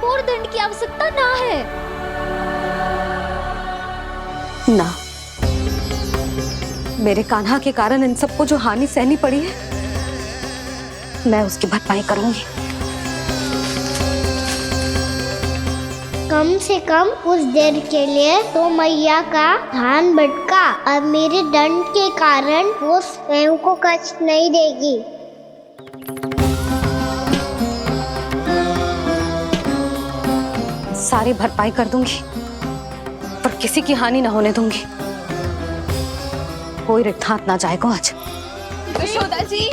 और दंड की आवश्यकता ना है। ना, मेरे कान्हा के कारण इन सबको जो हानि सहनी पड़ी है, मैं उसकी भरपाई करूंगी। कम से कम कुछ देर के लिए तो मैया का ध्यान भटका और मेरे दंड के कारण वो स्वयं को कष्ट नहीं देगी। सारी भरपाई कर दूंगी, पर किसी की हानि ना होने दूंगी। कोई रिक्त हाथ ना जाएगा आज। जशोदा जी,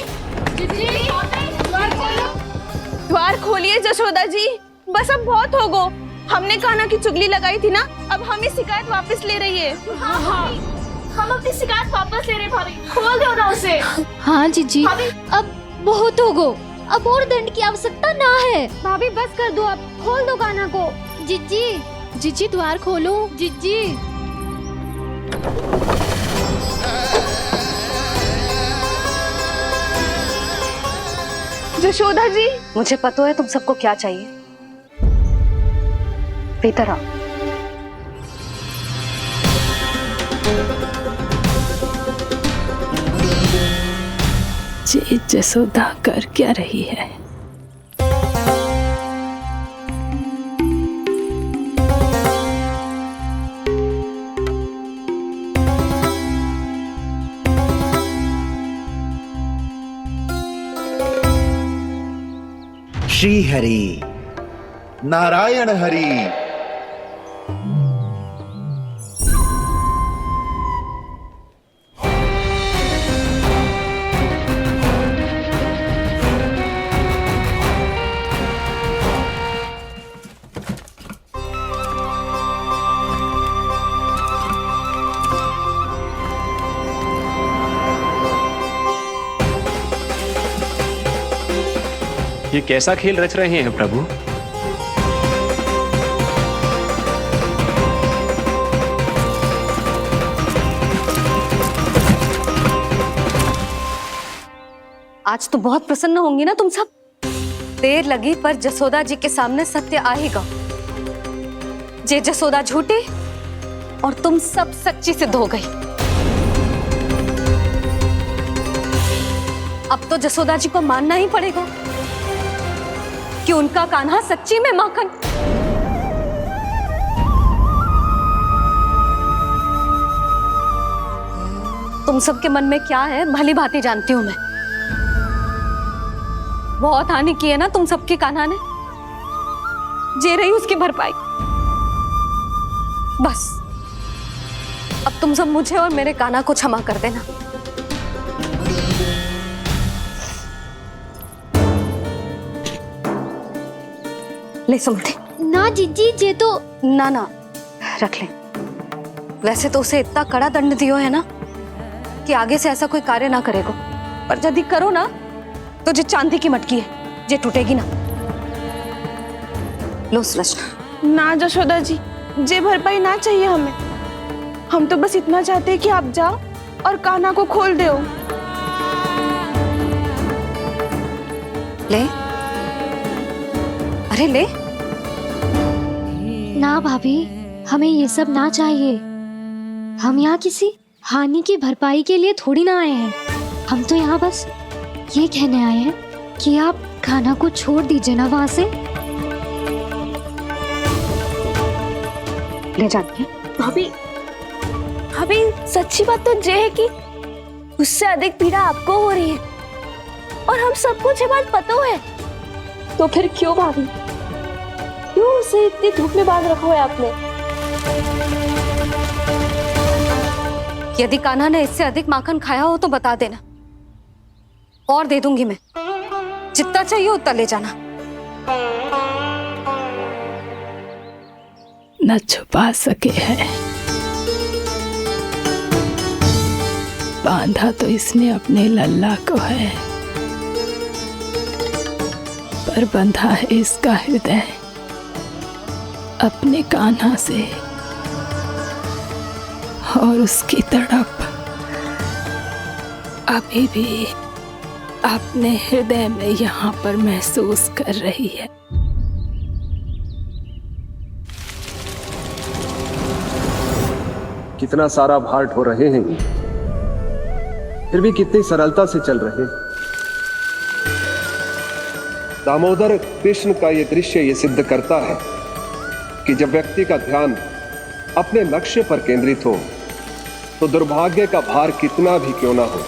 द्वार खोलिए जशोदा जी। बस अब बहुत हो गो। हमने कान्हा की चुगली लगाई थी ना, अब हमें शिकायत वापस ले रही है। हाँ, हम अपनी शिकायत वापस ले रहे भाभी। खोल दो ना उसे। हाँ जीजी, अब बहुत हो गो। अब और दंड की आवश्यकता ना है। भाभी बस कर दो, अब खोल दो कान्हा को। जीजी, जीजी द्वार खोलो। जीजी, जशोदा जी, मुझे पता है तुम सबको क्या चाहिए। भीतर आओ। जी जसोदा कर क्या रही है? श्री हरि नारायण हरि। ये कैसा खेल रच रहे हैं प्रभु? आज तो बहुत प्रसन्न होंगी ना तुम सब। देर लगी पर जसोदा जी के सामने सत्य आएगा। जे जसोदा झूठी और तुम सब सच्ची सिद्ध हो गई। अब तो जसोदा जी को मानना ही पड़ेगा कि उनका कान्हा सच्ची में माखन। तुम सबके मन में क्या है भली भांति जानती हूं मैं। बहुत हानि की है ना तुम सबकी कान्हा ने। जे रही उसकी भरपाई। बस अब तुम सब मुझे और मेरे कान्हा को क्षमा कर देना। ले सुमति। ना जीजी, जे तो ना रख ले। वैसे तो उसे इतना कड़ा दंड दियो है ना कि आगे से ऐसा कोई कार्य ना करेगा। पर यदि करो ना तो जो चांदी की मटकी है जे टूटेगी ना। लो सुलक्षणा। ना जशोदा जी, जे भरपाई ना चाहिए हमें। हम तो बस इतना चाहते हैं कि आप जाओ और कान्हा को खोल दो। ले, अरे ले। ना भाभी, हमें ये सब ना चाहिए। हम यहाँ किसी हानि की भरपाई के लिए थोड़ी ना आए हैं। हम तो यहाँ बस ये कहने आए हैं कि आप कान्हा को छोड़ दीजिए ना वहां से। ले जाती भाभी, भाभी सच्ची बात तो ये है कि उससे अधिक पीड़ा आपको हो रही है और हम सबको ये बात पता है। तो फिर क्यों भाभी, क्यों उसे इतनी धूप में बांध रखा है आपने? यदि कान्हा ने इससे अधिक माखन खाया हो तो बता देना, और दे दूंगी मैं। जितना चाहिए उतना ले जाना। न छुपा सके है। बांधा तो इसने अपने लल्ला को है, पर बंधा है इसका हृदय अपने कान्हा से। और उसकी तड़प अभी भी अपने हृदय में यहाँ पर महसूस कर रही है। कितना सारा भार ढो रहे हैं, फिर भी कितनी सरलता से चल रहे हैं। दामोदर कृष्ण का यह दृश्य ये सिद्ध करता है कि जब व्यक्ति का ध्यान अपने लक्ष्य पर केंद्रित हो तो दुर्भाग्य का भार कितना भी क्यों ना हो,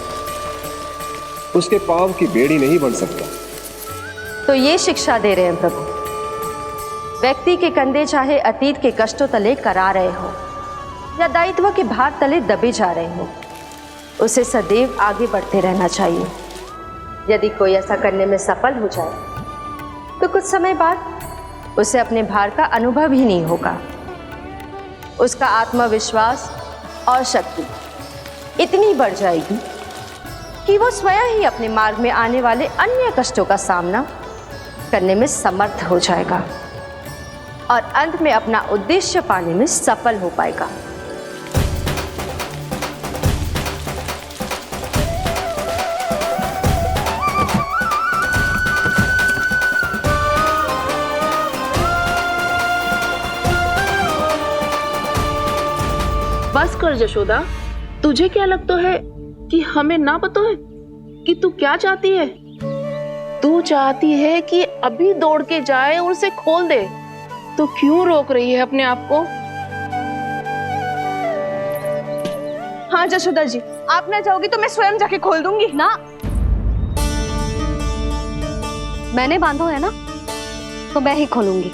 उसके पांव की बेड़ी नहीं बन सकता। तो ये शिक्षा दे रहे हैं प्रभु, व्यक्ति के कंधे चाहे अतीत के कष्टों तले करा रहे हो या दायित्व के भार तले दबे जा रहे हो, उसे सदैव आगे बढ़ते रहना चाहिए। यदि कोई ऐसा करने में सफल हो जाए तो कुछ समय बाद उसे अपने भार का अनुभव ही नहीं होगा। उसका आत्मविश्वास और शक्ति इतनी बढ़ जाएगी कि वो स्वयं ही अपने मार्ग में आने वाले अन्य कष्टों का सामना करने में समर्थ हो जाएगा और अंत में अपना उद्देश्य पाने में सफल हो पाएगा। बस कर जशोदा, तुझे क्या लगता है कि हमें ना पता है कि तू क्या चाहती है? तू चाहती है कि अभी दौड़ के जाए और उसे खोल दे, तो क्यों रोक रही है अपने आप को? हाँ जशोदा जी, आप ना जाओगी तो मैं स्वयं जाके खोल दूंगी। ना, मैंने बांधो है ना, तो मैं ही खोलूंगी।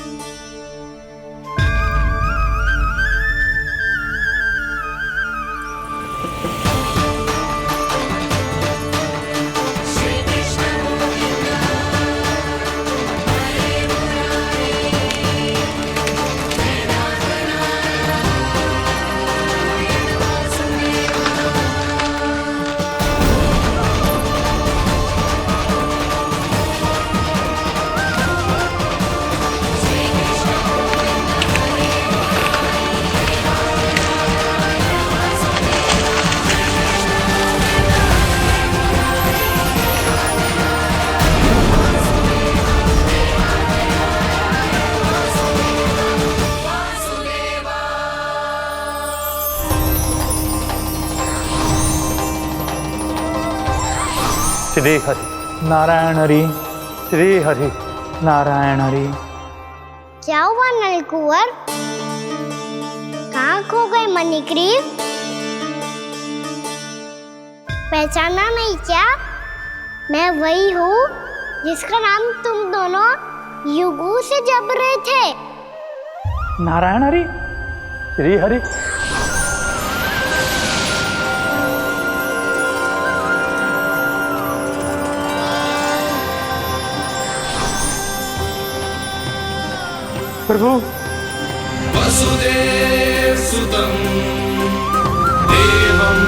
श्री हरि नारायण हरि, श्री हरि नारायण हरि। क्या हुआ नलकुंवर? कहाँ खो गए मणिग्रीव? पहचाना नहीं क्या? मैं वही हूँ जिसका नाम तुम दोनों युगों से जप रहे थे। नारायण हरि, श्री हरि। प्रभु वसुदेव सुतं देवं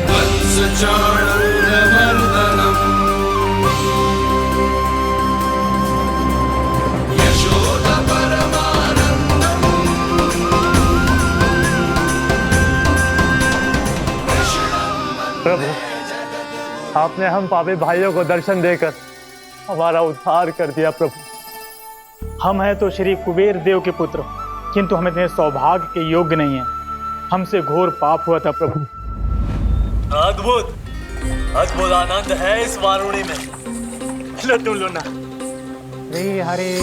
वत्सचाणूरमर्दनम् यशोदा परमानन्दम् प्रभु, आपने हम पापी भाइयों को दर्शन देकर हमारा उद्धार कर दिया। प्रभु, हम हैं तो श्री कुबेर देव के पुत्र, किंतु हम इतने सौभाग्य के योग्य नहीं हैं। हमसे घोर पाप हुआ था प्रभु। अद्भुत अद्भुत आनंद है इस वारुणी में। लो तुम लो ना। श्री हरि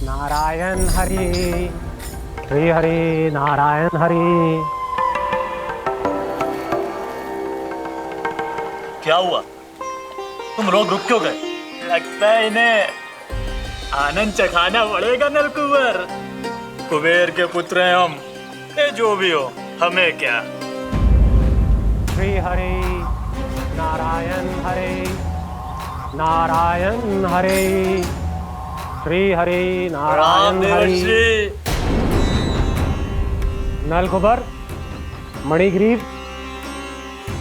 नारायण हरि, श्री हरि नारायण हरि। क्या हुआ? तुम रोक रुक क्यों गए? लगता है इन्हें आनंद चखाना पड़ेगा नलकुंवर। कुबेर के पुत्र हैं हम, ये जो भी हो हमें क्या। श्री हरि नारायण हरि, नारायण हरि, श्री हरि नारायण हरि। नलकुबर, मणिग्रीव,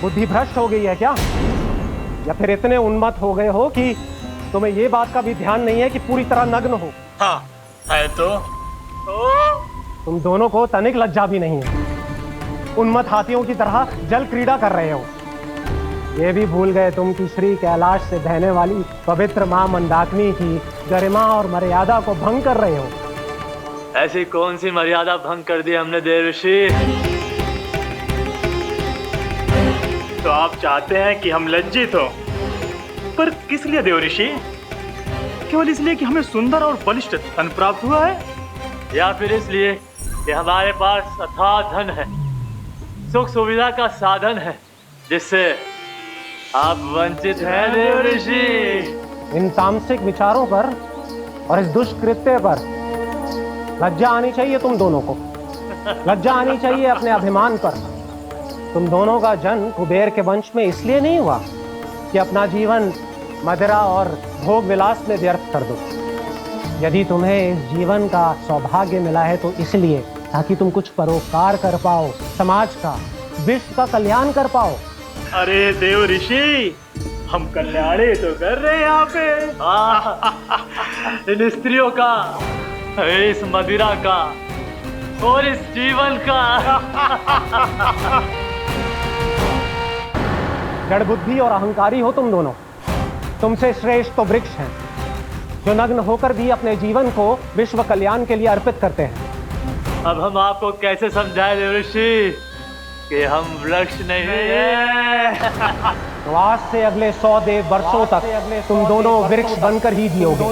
बुद्धि भ्रष्ट हो गई है क्या? या फिर इतने उन्मत्त हो गए हो कि तुम्हें ये बात का भी ध्यान नहीं है कि पूरी तरह नग्न हो? हाँ है तो तुम दोनों को तनिक लज्जा भी नहीं है। उन्मत्त हाथियों की तरह जल क्रीड़ा कर रहे हो। ये भी भूल गए तुम कि श्री कैलाश से बहने वाली पवित्र मां मंदाकिनी की गरिमा और मर्यादा को भंग कर रहे हो। ऐसी कौन सी मर्यादा भंग कर दी हमने देवर्षि? तो आप चाहते हैं कि हम लज्जित हो, पर किस लिए देवऋषि? केवल इसलिए कि हमें सुंदर और बलिष्ठ धन प्राप्त हुआ है, या फिर इसलिए कि हमारे पास अथाह धन है, सुख सुविधा का साधन है, जिससे आप वंचित हैं देवर्षि? इन तामसिक विचारों पर और इस दुष्कृत्य पर लज्जा आनी चाहिए तुम दोनों को। लज्जा आनी चाहिए अपने अभिमान पर। तुम दोनों का जन्म कुबेर के वंश में इसलिए नहीं हुआ कि अपना जीवन मदिरा और भोग विलास में व्यर्थ कर दो। यदि तुम्हें इस जीवन का सौभाग्य मिला है तो इसलिए ताकि तुम कुछ परोपकार कर पाओ, समाज का, विश्व का कल्याण कर पाओ। अरे देव ऋषि, हम कल्याणी तो कर रहे हैं यहाँ पे। इन स्त्रियों का, इस मदिरा का और इस जीवन का। जड़ बुद्धि और अहंकारी हो तुम दोनों। तुमसे श्रेष्ठ तो वृक्ष हैं जो नग्न होकर भी अपने जीवन को विश्व कल्याण के लिए अर्पित करते हैं। अब हम आपको कैसे समझाएं देवर्षि कि हम वृक्ष नहीं हैं? तो आज से अगले 100 वर्षों तक तुम दोनों वृक्ष बनकर ही जियोगे,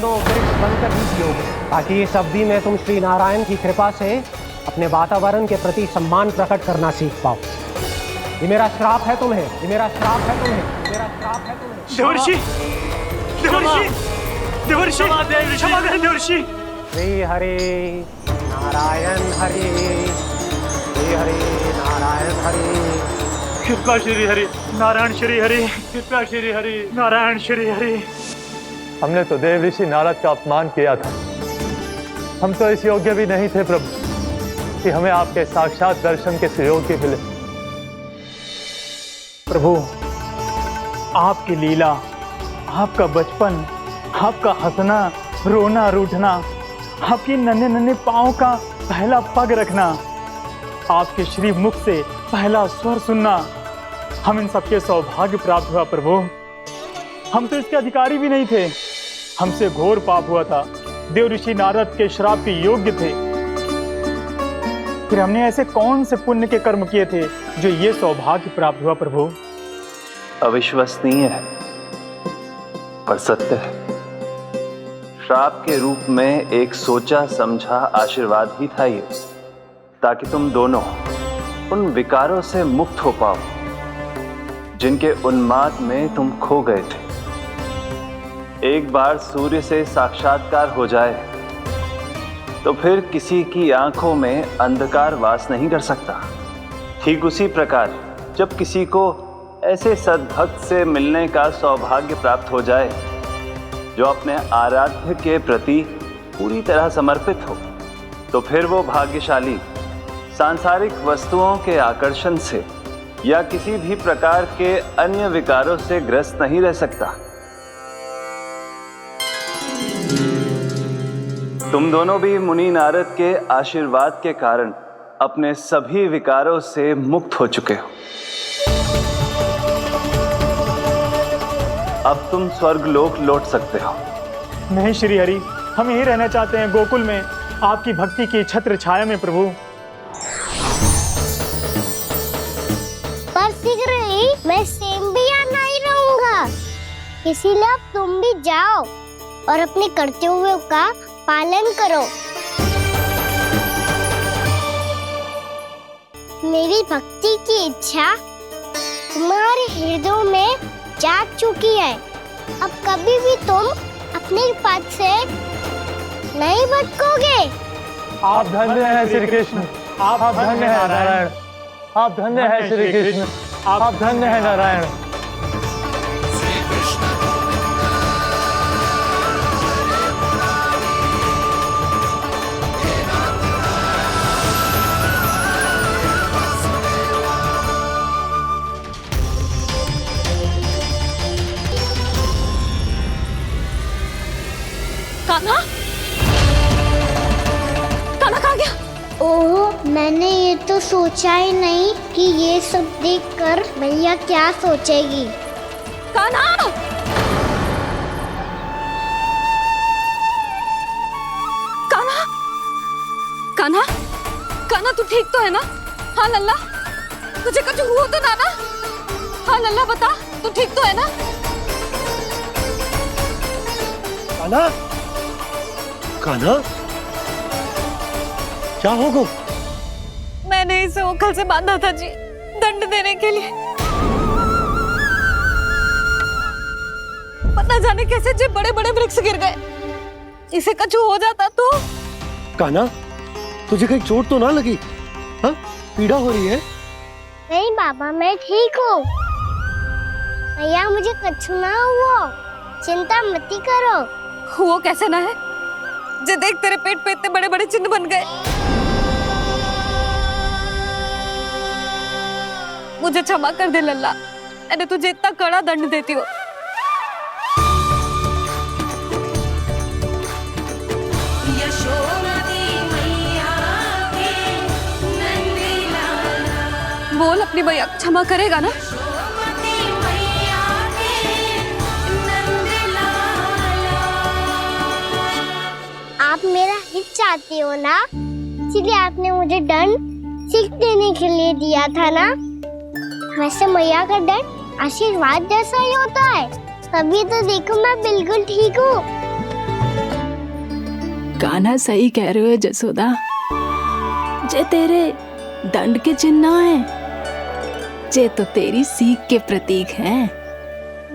ताकि इस अवधि में तुम श्री नारायण की कृपा से अपने वातावरण के प्रति सम्मान प्रकट करना सीख पाओ। ये मेरा श्राप है तुम्हें, ये मेरा श्राप है तुम्हें, मेरा श्राप है तुम्हें। देवर्षि, देवर्षि, देवर्षि, क्षमा करें देवर्षि। श्री हरि नारायण हरि, श्री हरि नारायण हरि। कृपा श्री हरि नारायण श्री हरि, कृपा श्री हरि नारायण श्री हरि। हमने तो देवर्षि नारद का अपमान किया था। हम तो इस योग्य भी नहीं थे प्रभु कि हमें आपके साक्षात दर्शन के सुयोग्य मिले। प्रभु, आपकी लीला, आपका बचपन, आपका हंसना, रोना, रूठना, आपकी नन्हे नन्हे पाँव का पहला पग रखना, आपके श्री मुख से पहला स्वर सुनना, हम इन सबके सौभाग्य प्राप्त हुआ प्रभु। हम तो इसके अधिकारी भी नहीं थे। हमसे घोर पाप हुआ था, देवर्षि नारद के श्राप के योग्य थे। फिर हमने ऐसे कौन से पुण्य के कर्म किए थे जो ये सौभाग्य प्राप्त हुआ प्रभु? अविश्वसनीय है पर सत्य है। श्राप के रूप में एक सोचा समझा आशीर्वाद ही था ये, ताकि तुम दोनों उन विकारों से मुक्त हो पाओ जिनके उन्माद में तुम खो गए थे। एक बार सूर्य से साक्षात्कार हो जाए तो फिर किसी की आंखों में अंधकार वास नहीं कर सकता। ठीक उसी प्रकार जब किसी को ऐसे सद्भक्त से मिलने का सौभाग्य प्राप्त हो जाए जो अपने आराध्य के प्रति पूरी तरह समर्पित हो, तो फिर वो भाग्यशाली सांसारिक वस्तुओं के आकर्षण से या किसी भी प्रकार के अन्य विकारों से ग्रस्त नहीं रह सकता। तुम दोनों भी मुनि नारद के आशीर्वाद के कारण अपने सभी विकारों से मुक्त हो चुके हो। अब तुम स्वर्गलोक लौट सकते हो। नहीं श्री हरि, हम यहीं रहना चाहते हैं, गोकुल में, आपकी भक्ति की छत्र छाया में प्रभु। पर शीघ्र ही मैं सेम्बिया नहीं रहूंगा, इसीलिए अब तुम भी जाओ और अपने कर्तव्यों का पालन करो। मेरी भक्ति की इच्छा तुम्हारे हृदय में जाग चुकी है। अब कभी भी तुम अपने पद से नहीं भटकोगे। आप धन्य हैं श्री कृष्ण, आप धन्य हैं नारायण, आप धन्य हैं श्री कृष्ण, आप धन्य हैं नारायण। कान्हा? कान्हा कहाँ गया? ओह, मैंने ये तो सोचा ही नहीं कि ये सब देखकर भैया क्या सोचेगी। कान्हा! कान्हा! कान्हा, कान्हा तू ठीक तो है ना? हाँ लल्ला, तुझे कुछ हुआ तो ना? हाँ लल्ला बता, तू ठीक तो है ना? कान्हा, कान्हा, क्या होगा? मैंने इसे ओखल से बांधा था जी, दंड देने के लिए। पता जाने कैसे जे बड़े बड़े वृक्ष गिर गए, इसे कुछ हो जाता तो। कान्हा, तुझे कहीं चोट तो ना लगी? हाँ, पीड़ा हो रही है? नहीं बाबा, मैं ठीक हूँ। भैया मुझे कुछ ना हुआ, चिंता मत करो। वो कैसे ना है, जे देख तेरे पेट पे इतने बड़े बड़े चिन्ह बन गए। मुझे क्षमा कर दे लल्ला, मैंने तुझे इतना कड़ा दंड देती हो। बोल अपनी भैया क्षमा करेगा ना? आप मेरा हित चाहते हो ना, इसलिए आपने मुझे दंड सीख देने के लिए दिया था ना। वैसे मैया का दंड आशीर्वाद जैसा ही होता है, तभी तो देखो मैं बिल्कुल ठीक हूँ। कान्हा सही कह रहे हो जसोदा, जे तेरे दंड के चिन्ह ना है, जे तो तेरी सीख के प्रतीक हैं।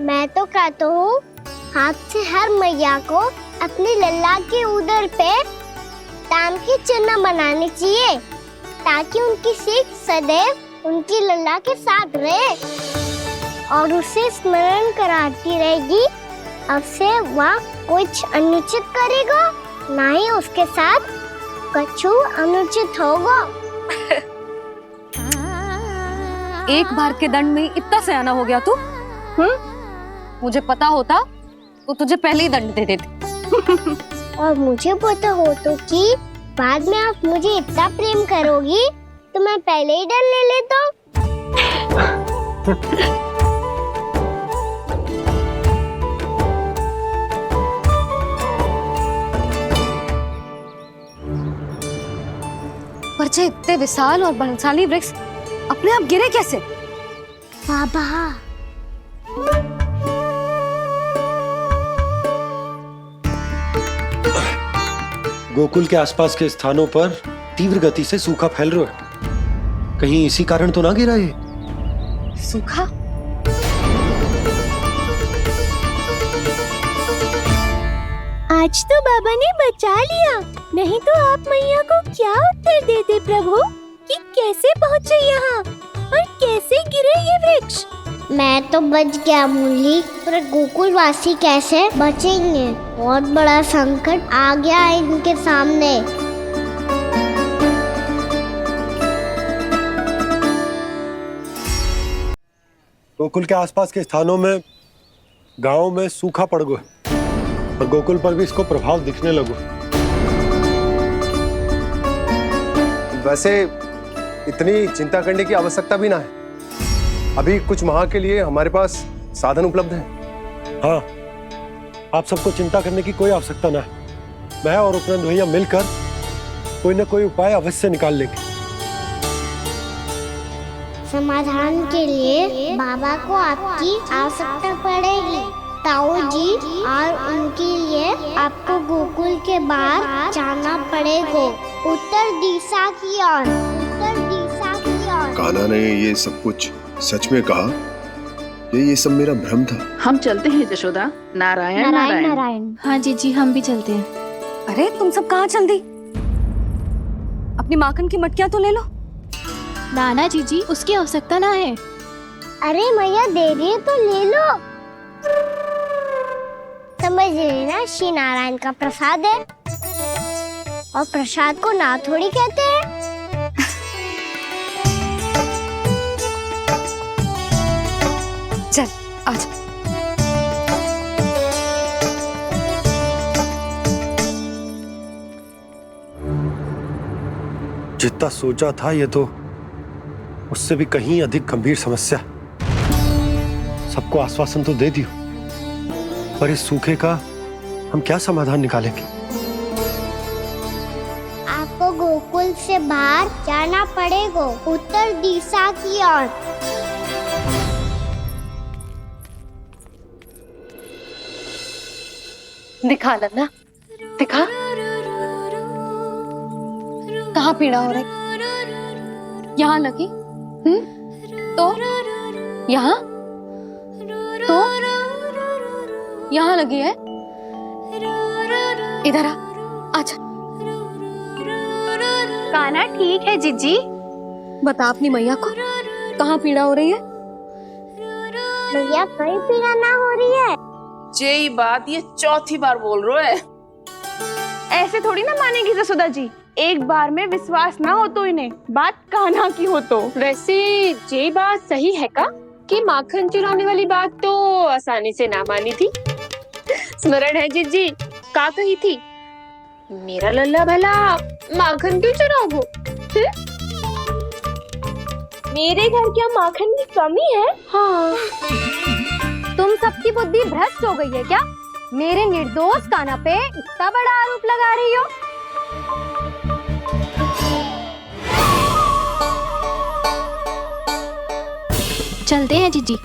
मैं तो कहता हूँ हाथ से हर मैया को अपनी लल्ला के उदर पे ताम के चिन्ह बनाने चाहिए, ताकि उनकी सीख सदैव उनकी लल्ला के साथ रहे और उसे स्मरण कराती रहेगी। अब से वह कुछ अनुचित करेगा, ना ही उसके साथ कछु अनुचित होगा। एक बार के दंड में इतना सयाना हो गया तू? मुझे पता होता तो तुझे पहले ही दंड दे देती। और मुझे पता हो तो कि बाद में आप मुझे इतना प्रेम करोगी तो मैं पहले ही दंड ले लेता हूँ। पर जे इतने विशाल और बलशाली वृक्ष अपने आप गिरे कैसे? बाबा, गोकुल के आसपास के स्थानों पर तीव्र गति से सूखा फैल रहा है। कहीं इसी कारण तो ना गिरा ये? सूखा? आज तो बाबा ने बचा लिया, नहीं तो आप मैया को क्या उत्तर देते प्रभु कि कैसे पहुँचे यहाँ और कैसे गिरे ये वृक्ष? मैं तो बच गया मूली, पर गोकुल वासी कैसे बचेंगे? बहुत बड़ा संकट आ गया है इनके सामने। गोकुल के आसपास के स्थानों में, गांवों में सूखा पड़ गया और गोकुल पर भी इसको प्रभाव दिखने लगा। वैसे इतनी चिंता करने की आवश्यकता भी ना है। अभी कुछ माह के लिए हमारे पास साधन उपलब्ध है। हाँ, आप सबको चिंता करने की कोई आवश्यकता ना है। मैं और उपनंद भैया मिलकर कोई ना कोई उपाय अवश्य निकाल लेंगे। समाधान के लिए बाबा को आपकी आवश्यकता पड़ेगी। ताऊ जी और उनके लिए आपको गोकुल के बाहर जाना पड़ेगा, उत्तर दिशा की ओर। उत्तर दिशा की ओर। कान्हा ने ये सब कुछ सच में कहा या ये सब मेरा भ्रम था? हम चलते हैं जशोदा। नारायण नारायण नारायण। हाँ जी, हम भी चलते हैं। अरे तुम सब कहाँ चल दी? अपनी माखन की मटकियाँ तो ले लो। नाना जी, उसकी आवश्यकता ना है। अरे मैया दे रही है तो ले लो। समझ लेना, श्री नारायण का प्रसाद है और प्रसाद को ना थोड़ी कहते हैं। चल आजा। जितना सोचा था ये तो उससे भी कहीं अधिक गंभीर समस्या। सबको आश्वासन तो दे दियो, पर इस सूखे का हम क्या समाधान निकालेंगे? आप आपको गोकुल से बाहर जाना पड़ेगा, उत्तर दिशा की ओर। दिखा लन्ना, दिखा। कहाँ पीड़ा हो रही? यहाँ लगी? तो यहाँ? तो यहाँ लगी है? इधर आ, आजा। कान्हा ठीक है जीजी। बता अपनी मैया को कहाँ पीड़ा हो रही है? मैया कहीं पीड़ा ना हो रही है। ये बात ये चौथी बार बोल रहे है। ऐसे थोड़ी ना मानेगी जसोदा जी, एक बार में विश्वास ना हो तो इन्हें, बात कान्हा की हो तो। वैसे ये बात सही है का कि माखन चुराने वाली बात तो आसानी से ना मानी थी। स्मरण है जीजी का कही थी, मेरा लल्ला भला माखन क्यों चुराओगो? मेरे घर क्या माखन की कमी है? हाँ, तुम सबकी बुद्धि भ्रष्ट हो गई है क्या? मेरे निर्दोष कान्हा पे इतना बड़ा आरोप लगा रही हो? चलते हैं जीजी।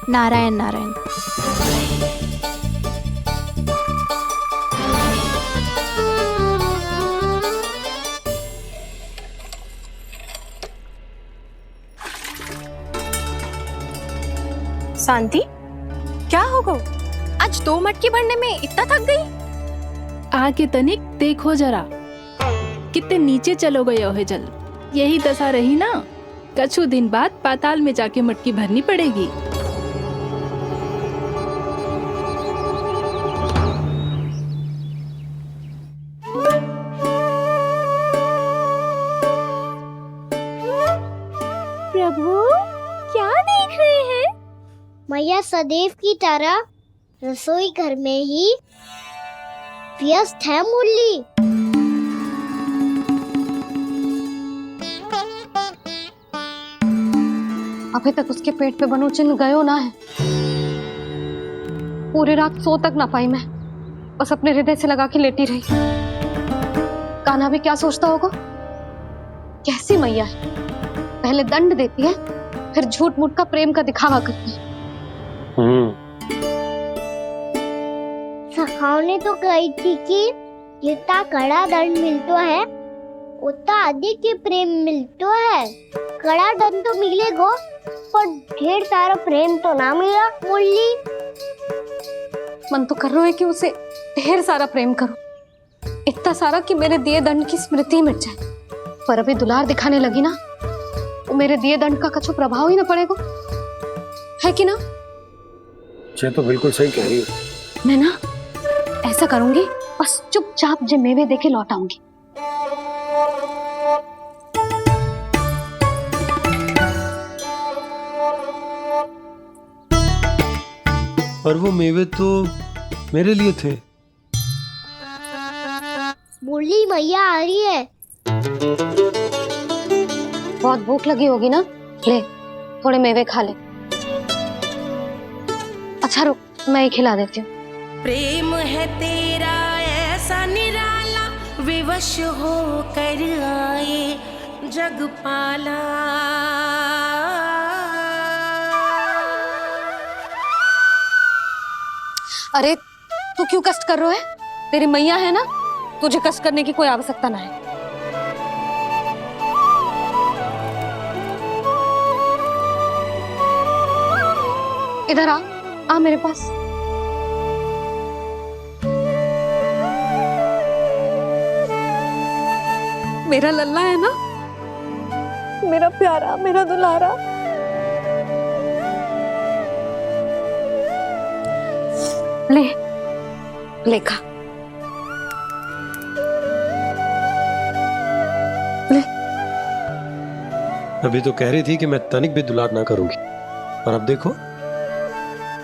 नारायण नारायण। शांति, क्या हो गो? आज 2 मटकी भरने में इतना थक गई? आके तनिक देखो जरा, कितने नीचे चलो गए हो जल। यही दशा रही ना, कछु दिन बाद पाताल में जाके मटकी भरनी पड़ेगी। प्रभु क्या देख रहे हैं? मैया सदैव की तरह रसोई घर में ही व्यस्त है मुरली। अभी तक उसके पेट पे बनो चिन्ह गयो ना है। पूरी रात सो तक ना पाई मैं, बस अपने हृदय से लगा के लेटी रही। कान्हा भी क्या सोचता होगा? कैसी मैया है, पहले दंड देती है, फिर झूठ मूठ का प्रेम का दिखावा करती है। सखाओं तो कही थी कि जितना कड़ा दंड मिलता है उतना अधिक ही प्रेम मिलता है। कड़ा दंड तो मिलेगा पर ढेर सारा प्रेम तो ना मिला मुरली। मन तो कर रहा है कि उसे ढेर सारा प्रेम करो, इतना सारा कि मेरे दिए दंड की स्मृति मिट जाए। पर अभी दुलार दिखाने लगी ना, तो मेरे दिए दंड का कछु प्रभाव ही ना पड़ेगा, है कि ना? ये तो बिल्कुल सही कह रही हो। मैं ना ऐसा करूंगी, बस चुपचाप जे मेवे देखे लौट आऊंगी। पर वो मेवे तो मेरे लिए थे। मुरली मैया आ रही है। बहुत भूख लगी होगी ना, ले थोड़े मेवे खा ले। अच्छा रुक, मैं ही खिला देती हूँ। प्रेम है तेरा ऐसा निराला, विवश हो कर आए जग पाला। अरे तू क्यों कष्ट कर रहा है? तेरी मैया है ना, तुझे कष्ट करने की कोई आवश्यकता ना है। इधर आ मेरे पास। मेरा लल्ला है ना, मेरा प्यारा, मेरा दुलारा। ले ले खा, ले। अभी तो कह रही थी कि मैं तनिक भी दुलार ना करूंगी, और अब देखो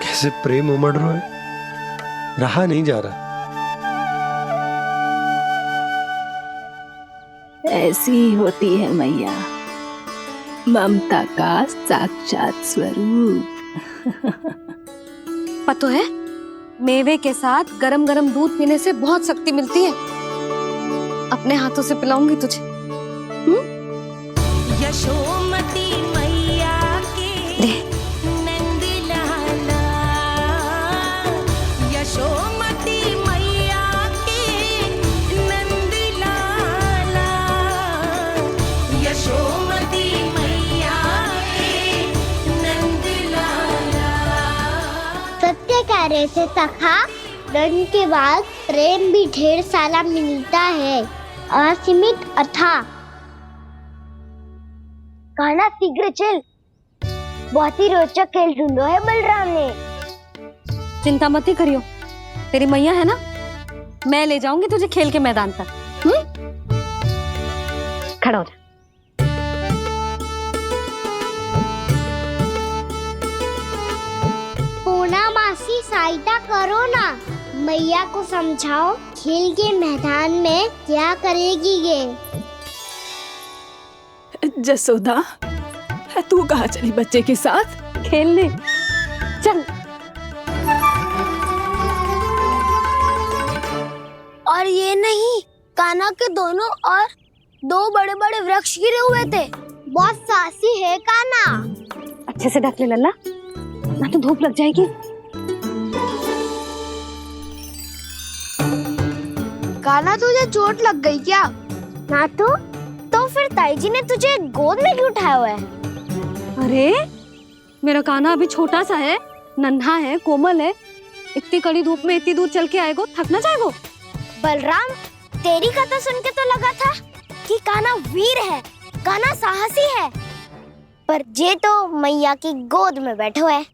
कैसे प्रेम उमड़ रहा है, रहा नहीं जा रहा। ऐसी ही होती है मैया, ममता का साक्षात स्वरूप। पता है, मेवे के साथ गरम गरम दूध पीने से बहुत शक्ति मिलती है। अपने हाथों से पिलाऊंगी तुझे। यशोमती मैया के नंद लाला, यशोमती मैया के नंद लाला, यशोमती मैया के नंद लाला। सत्य कह रहे थे सखा, दंड के बाद प्रेम भी ढेर सारा मिलता है, असीमित अथाह। गाना शीघ्र चल, बहुत ही रोचक खेल ढूंढो है बलराम ने। चिंता मत ही करियो, तेरी मैया है ना, मैं ले जाऊंगी तुझे खेल के मैदान तक। खड़ा हो जा। पूना मासी सहायता करो ना, मैया को समझाओ खेल के मैदान में क्या करेगी ये। जसोदा, तू कहाँ चली बच्चे के साथ खेलने? चल। और ये नहीं, कान्हा के दोनों और दो बड़े बड़े वृक्ष गिरे हुए थे। बहुत साहसी है कान्हा। अच्छे से ढक ले लल्ला, ना तो धूप लग जाएगी। कान्हा तुझे चोट लग गई क्या? ना तो फिर ताई जी ने तुझे गोद में क्यों उठाया हुआ है? अरे मेरा कान्हा अभी छोटा सा है, नन्हा है, कोमल है। इतनी कड़ी धूप में इतनी दूर चल के आएगो, थक ना जाएगो। बलराम, तेरी कथा सुन के तो लगा था कि कान्हा वीर है, कान्हा साहसी है, पर ये तो मैया की गोद में बैठो है।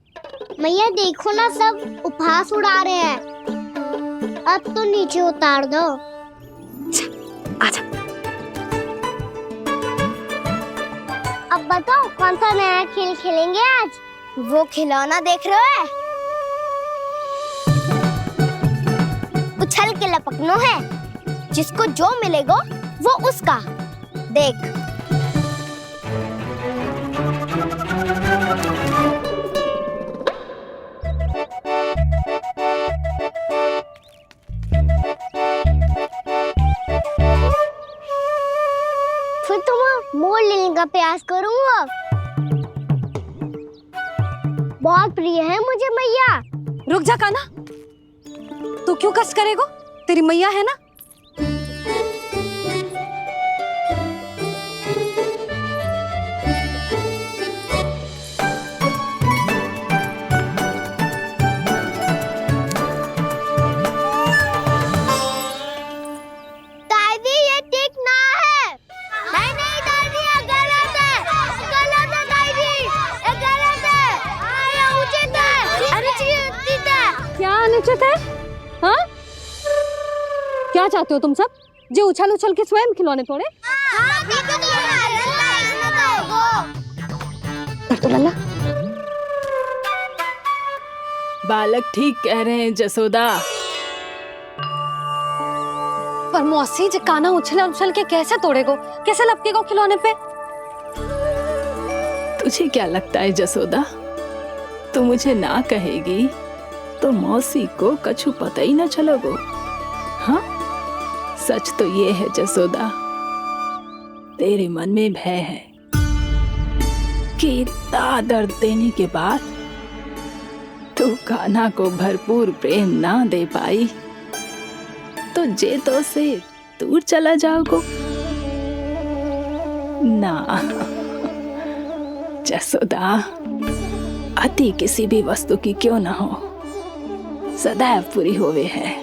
मैया देखो ना, सब उपहास उड़ा रहे हैं। अब तो नीचे उतार दो। आजा। अब बताओ कौन सा नया खेल खेलेंगे आज? वो खिलौना देख रहे हो? उछल के लपकनो है, जिसको जो मिलेगा वो उसका। देख। फिर तुम मोड़ लेने का प्रयास करूंगा। बहुत प्रिय है मुझे मैया। रुक जा कान्हा, तू क्यों कष्ट करेगो? तेरी मैया है ना। दादी ये ठीक ना है। नहीं नहीं दादी, ये गलत है, गलत है दादी, ये गलत है। ये उचित है, अनुचित है। क्या अनुचित है? हाँ? क्या चाहते हो तुम सब? जो उछल उछल के स्वयं खिलौने तोड़े? तो लल्ला, बालक ठीक कह रहे हैं जसोदा। पर मौसी, जो कान्हा उछल उछल के कैसे तोड़ेगो, कैसे लपकेगो खिलौने पे? तुझे क्या लगता है जसोदा, तू मुझे ना कहेगी तो मौसी को कछु पता ही न चलोगो। हाँ, सच तो ये है जसोदा, तेरे मन में भय है कि इतना दर्द देने के बाद तू कान्हा को भरपूर प्रेम ना दे पाई तो जेतो से दूर चला जाओगो ना। जसोदा, अति किसी भी वस्तु की क्यों ना हो, सदैव पूरी होवे है।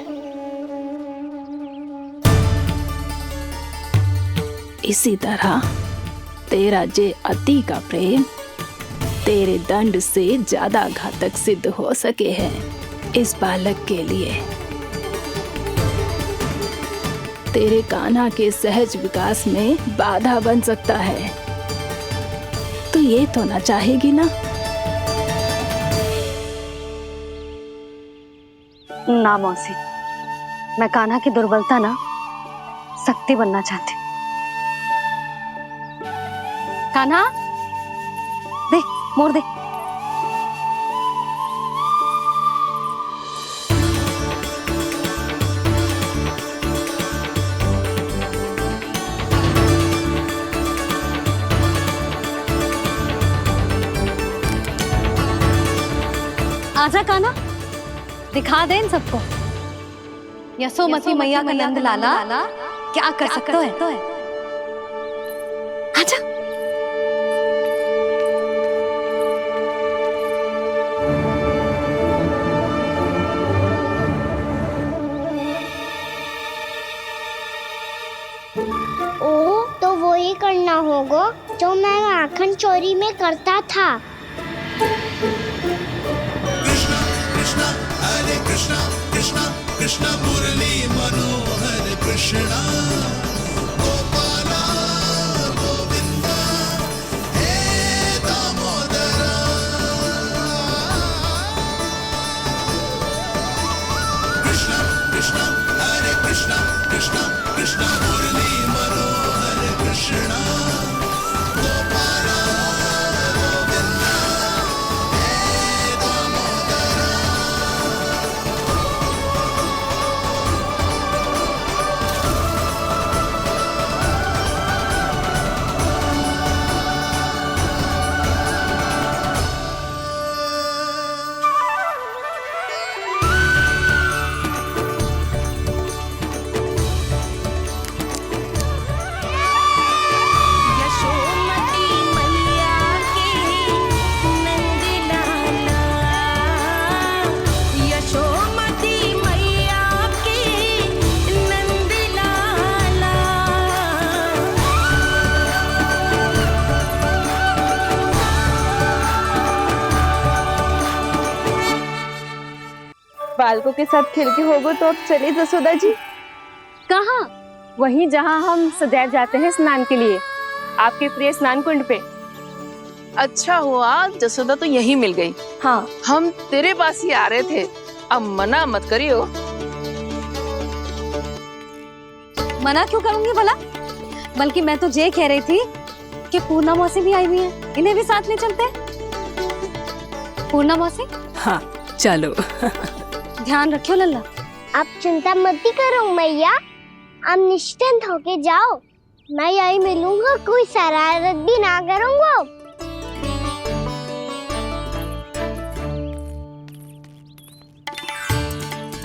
इसी तरह तेरा जे अति का प्रेम तेरे दंड से ज्यादा घातक सिद्ध हो सके है इस बालक के लिए। तेरे कान्हा के सहज विकास में बाधा बन सकता है। तो ये तो ना चाहेगी ना? ना मौसी, मैं कान्हा की दुर्बलता ना शक्ति बनना चाहती। कान्हा, दे, मोड़ दे। आजा काना, दिखा दे इन सबको यशोमती मैया का नंद लाला क्या कर सकते है। आजा। ओ तो वो ही करना होगा जो मैं माखन चोरी में करता था। कृष्णा हरे कृष्णा कृष्णा कृष्णा मुरली मनोहर कृष्णा गोपाला गोविंदा हे दामोदरा। कृष्णा कृष्णा हरे कृष्णा कृष्णा कृष्णा मुरली मनोहर कृष्णा गोपाला गोविंदा हे दामोदरा। यशोमती मैया के नंद लाला, यशोमती मैया के नंद लाला। बालकों के साथ खेल के होगो तो अब चले जसोदा जी। कहाँ? वहीं जहाँ हम सदैव जाते हैं स्नान के लिए, आपके प्रिय स्नान कुंड पे। अच्छा हुआ जसोदा तो यहीं मिल गई। हाँ, हम तेरे पास ही आ रहे थे, अब मना मत करियो। मना क्यों करूंगी भला? बल्कि मैं तो ये कह रही थी कि पूर्णा मौसी भी आई हुई है, इन्हें भी साथ ले चलते हैं। पूर्णा मौसी, हाँ चलो। ध्यान रखियो लल्ला। आप चिंता मत करो मैया, आप निश्चिंत होके जाओ, मैं यही मिलूंगा, कोई शरारत भी ना करूंगा।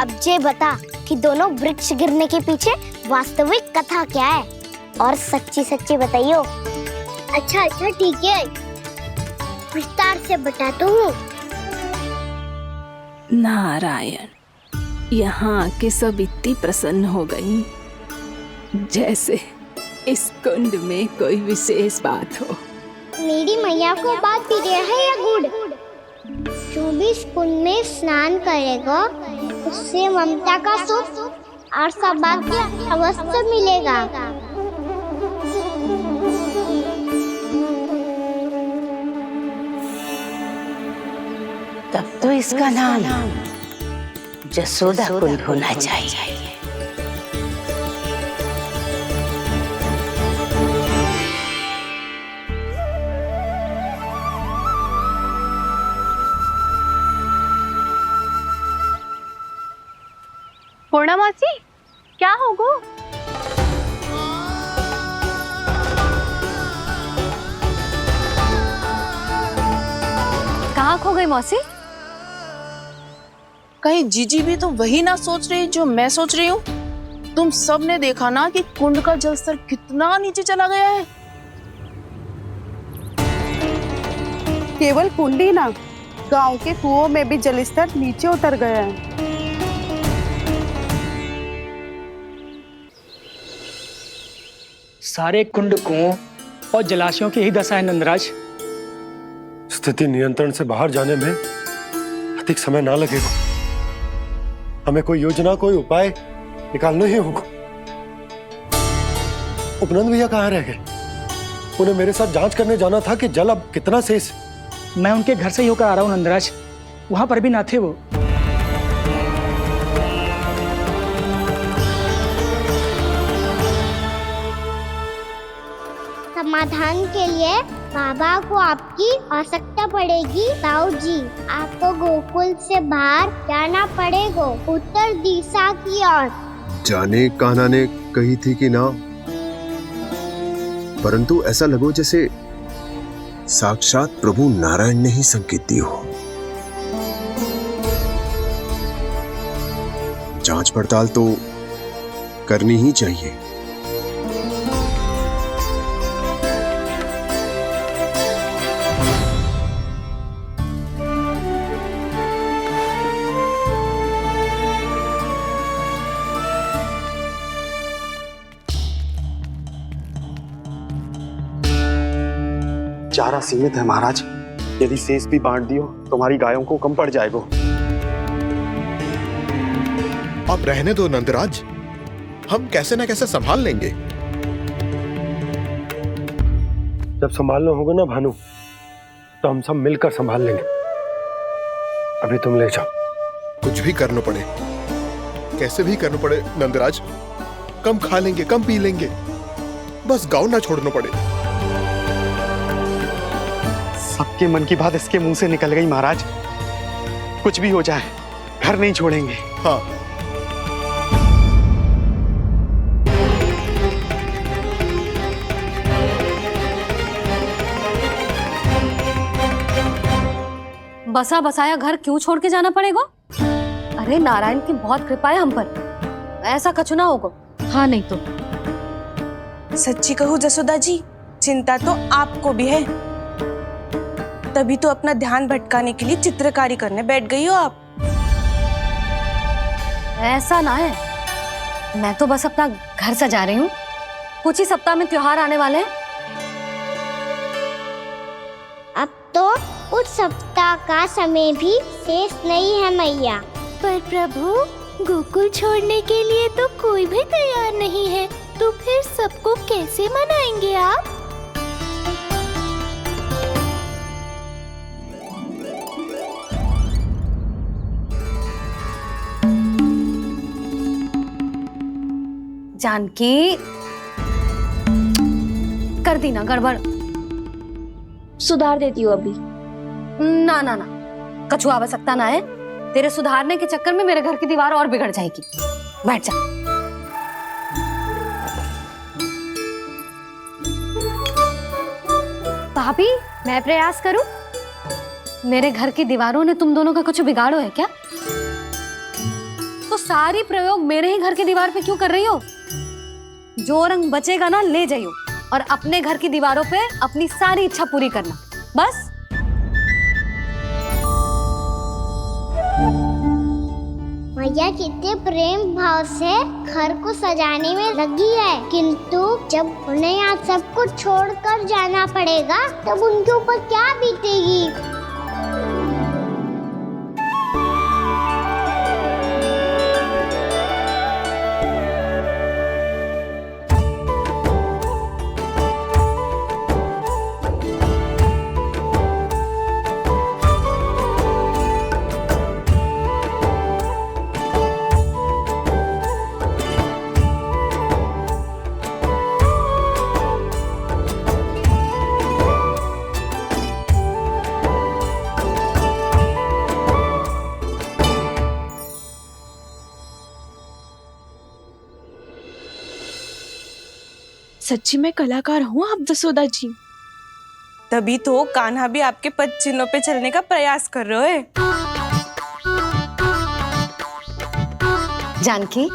अब ये बता कि दोनों वृक्ष गिरने के पीछे वास्तविक कथा क्या है, और सच्ची सच्ची बताइयो। अच्छा अच्छा ठीक है, विस्तार से बताता हूँ। नारायण, यहाँ के सब इतनी प्रसन्न हो गई जैसे इस कुंड में कोई विशेष बात हो। मेरी मैया को बात प्रिय है या गुड़? जो भी इस कुंड में स्नान करेगा उससे ममता का सुख और सौभाग्य अवश्य मिलेगा। तब तो इसका नाम जसोदा कुंड होना चाहिए। पूर्णा मौसी, क्या होगो? कहाँ खो गई मौसी? कहीं जीजी भी तो वही ना सोच रही जो मैं सोच रही हूँ। तुम सब ने देखा ना कि कुंड का जलस्तर कितना नीचे चला गया है। केवल कुंड ही ना, गांव के कुओं में भी जलस्तर नीचे उतर गया है। सारे कुंड कुओं और जलाशयों की ही दशा है नंदराज। स्थिति नियंत्रण से बाहर जाने में अधिक समय ना लगेगा। हमें कोई योजना, कोई उपाय निकालना ही होगा। उपनंद भैया कहाँ रह गए? उन्हें मेरे साथ जांच करने जाना था कि जल अब कितना शेष। मैं उनके घर से ही होकर आ रहा हूँ नंदराज, वहां पर भी ना थे वो। समाधान के लिए बाबा को आपकी आवश्यकता पड़ेगी। ताऊ जी, आपको गोकुल से बाहर जाना पड़ेगा, उत्तर दिशा की ओर। जाने कान्हा ने कही थी कि ना, परंतु ऐसा लगो जैसे साक्षात प्रभु नारायण ने ही संकेत दी हो। जांच पड़ताल तो करनी ही चाहिए। चारा सीमित है महाराज, यदि शेष भी बांट दियो तो हमारी गायों को कम पड़ जाएगा। अब रहने दो नंदराज, हम कैसे न कैसे संभाल लेंगे। जब संभालना होगा ना भानु, तो हम सब मिलकर संभाल लेंगे। अभी तुम ले जाओ। कुछ भी करना पड़े, कैसे भी करना पड़े नंदराज, कम खा लेंगे, कम पी लेंगे, बस गांव ना छोड़ना पड़े। सबके मन की बात इसके मुंह से निकल गई महाराज। कुछ भी हो जाए घर नहीं छोड़ेंगे। हाँ। बसा बसाया घर क्यों छोड़ के जाना पड़ेगा? अरे नारायण की बहुत कृपा है हम पर, ऐसा कछु ना होगा। हाँ नहीं तो सच्ची कहूँ जसोदा जी, चिंता तो आपको भी है, तभी तो अपना ध्यान भटकाने के लिए चित्रकारी करने बैठ गई हो आप। ऐसा ना है, मैं तो बस अपना घर सजा रही हूँ। कुछ ही सप्ताह में त्योहार आने वाले हैं। अब तो उस सप्ताह का समय भी शेष नहीं है मैया। पर प्रभु, गोकुल छोड़ने के लिए तो कोई भी तैयार नहीं है, तो फिर सबको कैसे मनाएंगे आप? जानकी, कर दी ना गड़बड़। सुधार देती हूँ अभी। ना ना ना, कछु आवश्यकता ना है। तेरे सुधारने के चक्कर में मेरे घर की दीवार और बिगड़ जाएगी। बैठ जा। भाभी, मैं प्रयास करूं? मेरे घर की दीवारों ने तुम दोनों का कुछ बिगाड़ो है क्या? तो सारी प्रयोग मेरे ही घर की दीवार पे क्यों कर रही हो? जो रंग बचेगा ना ले जाइयो, और अपने घर की दीवारों पे अपनी सारी इच्छा पूरी करना, बस। मैया कितने प्रेम भाव से घर को सजाने में लगी है, किंतु जब उन्हें यहाँ सब कुछ छोड़कर जाना पड़ेगा तब उनके ऊपर क्या बीतेगी? सच्ची में कलाकार हूँ आप जसोदा जी, तभी तो कान्हा भी आपके पद चिन्हों पे चलने का प्रयास कर रहे है। जानकी,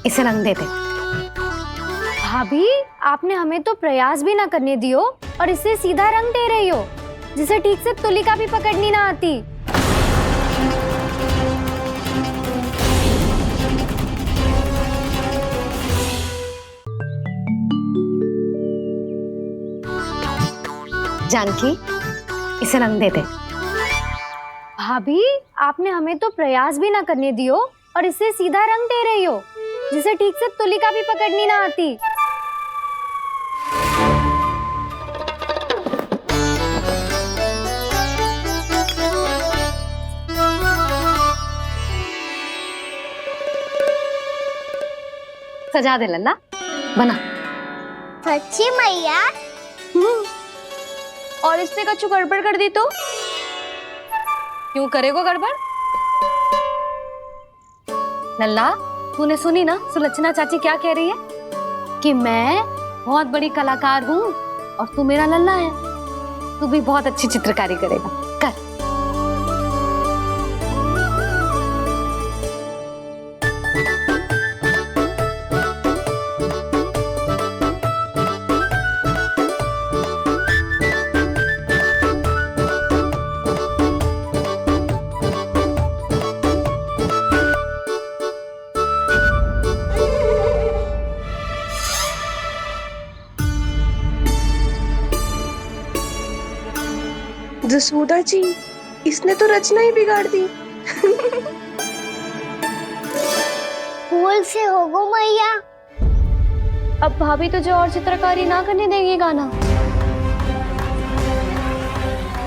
इसे रंग दे दे। भाभी, आपने हमें तो प्रयास भी ना करने दियो और इसे सीधा रंग दे रही हो, जिसे ठीक से तुलिका भी पकड़नी ना आती। जानकी, इसे रंग दे दे। भाभी, आपने हमें तो प्रयास भी ना करने दियो और इसे सीधा रंग दे रही हो, जिसे ठीक से तुलिका भी पकड़नी ना आती। सजा दे लल्ला, बना। सच्ची मैया? और इसने कछु गड़बड़ कर दी तो? क्यों करेगो गड़बड़? लल्ला, तूने सुनी ना सुलक्षणा चाची क्या कह रही है? कि मैं बहुत बड़ी कलाकार हूँ और तू मेरा लल्ला है, तू भी बहुत अच्छी चित्रकारी करेगा। कर। जसोदा जी, इसने तो रचना ही बिगाड़ दी। फूल से होगो मैया। अब भाभी तुझे और चित्रकारी ना करने देंगी गाना।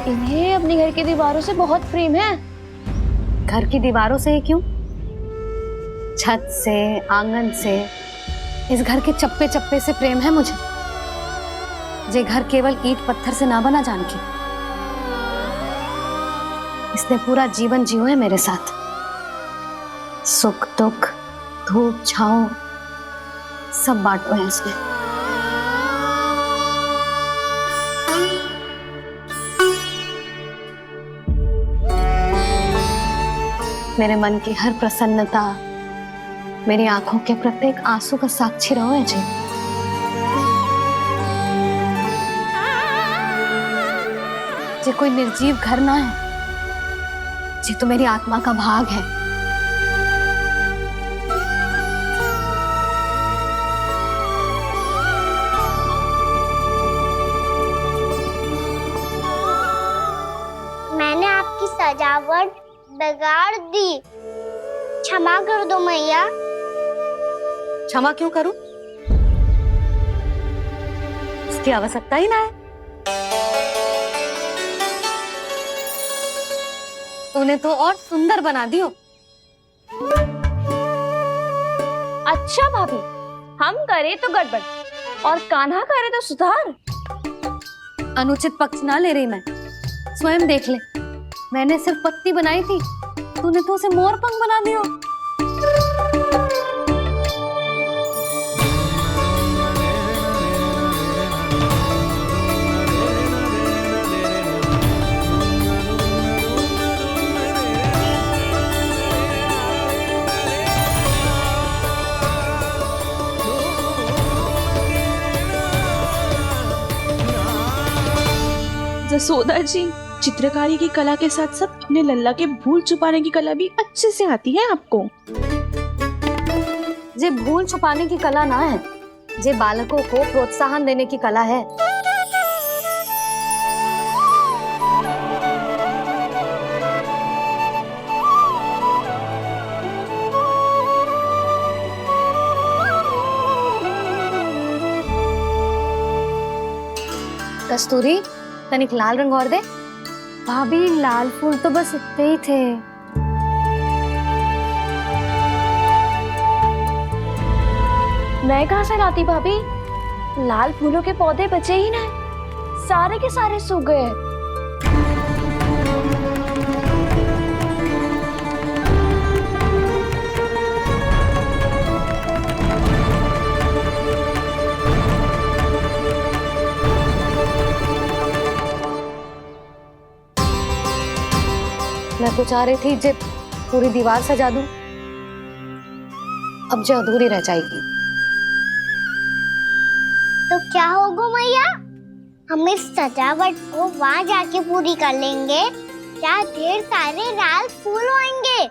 इन्हें अपने घर की दीवारों से बहुत प्रेम है। घर की दीवारों से ही क्यों, छत से, आंगन से, इस घर के चप्पे चप्पे से प्रेम है मुझे। जे घर केवल ईंट पत्थर से ना बना जानकी, इसने पूरा जीवन जियो है मेरे साथ। सुख दुख, धूप छांव सब बांटो है इसने। मेरे मन की हर प्रसन्नता, मेरी आंखों के प्रत्येक आंसू का साक्षी रहो है जी। जे कोई निर्जीव घर ना है, जी तो मेरी आत्मा का भाग है। मैंने आपकी सजावट बिगाड़ दी, क्षमा कर दो मैया। क्षमा क्यों करूं? इसकी आवश्यकता ही ना है। तूने तो और सुंदर बना दियो। अच्छा भाभी, हम करे तो गड़बड़ और कान्हा करे तो सुधार। अनुचित पक्ष ना ले रही मैं, स्वयं देख ले। मैंने सिर्फ पत्ती बनाई थी, तूने तो उसे मोर पंख बना दियो। जसोदा जी, चित्रकारी की कला के साथ साथ अपने लल्ला के भूल छुपाने की कला भी अच्छे से आती है आपको। जे भूल छुपाने की कला ना है, जे बालकों को प्रोत्साहन देने की कला है। कस्तूरी, तनिक लाल रंग और दे। भाभी, लाल फूल तो बस इतने ही थे। मैं कहाँ से लाती भाभी? लाल फूलों के पौधे बचे ही ना, सारे के सारे सूख गए। मैं तो चाह रही थी जब पूरी दीवार सजा दूं, अब जो अधूरी रह जाएगी। तो क्या होगा मैया, हम इस सजावट को वहाँ जाके पूरी कर लेंगे, जहाँ ढेर सारे लाल फूल होंगे।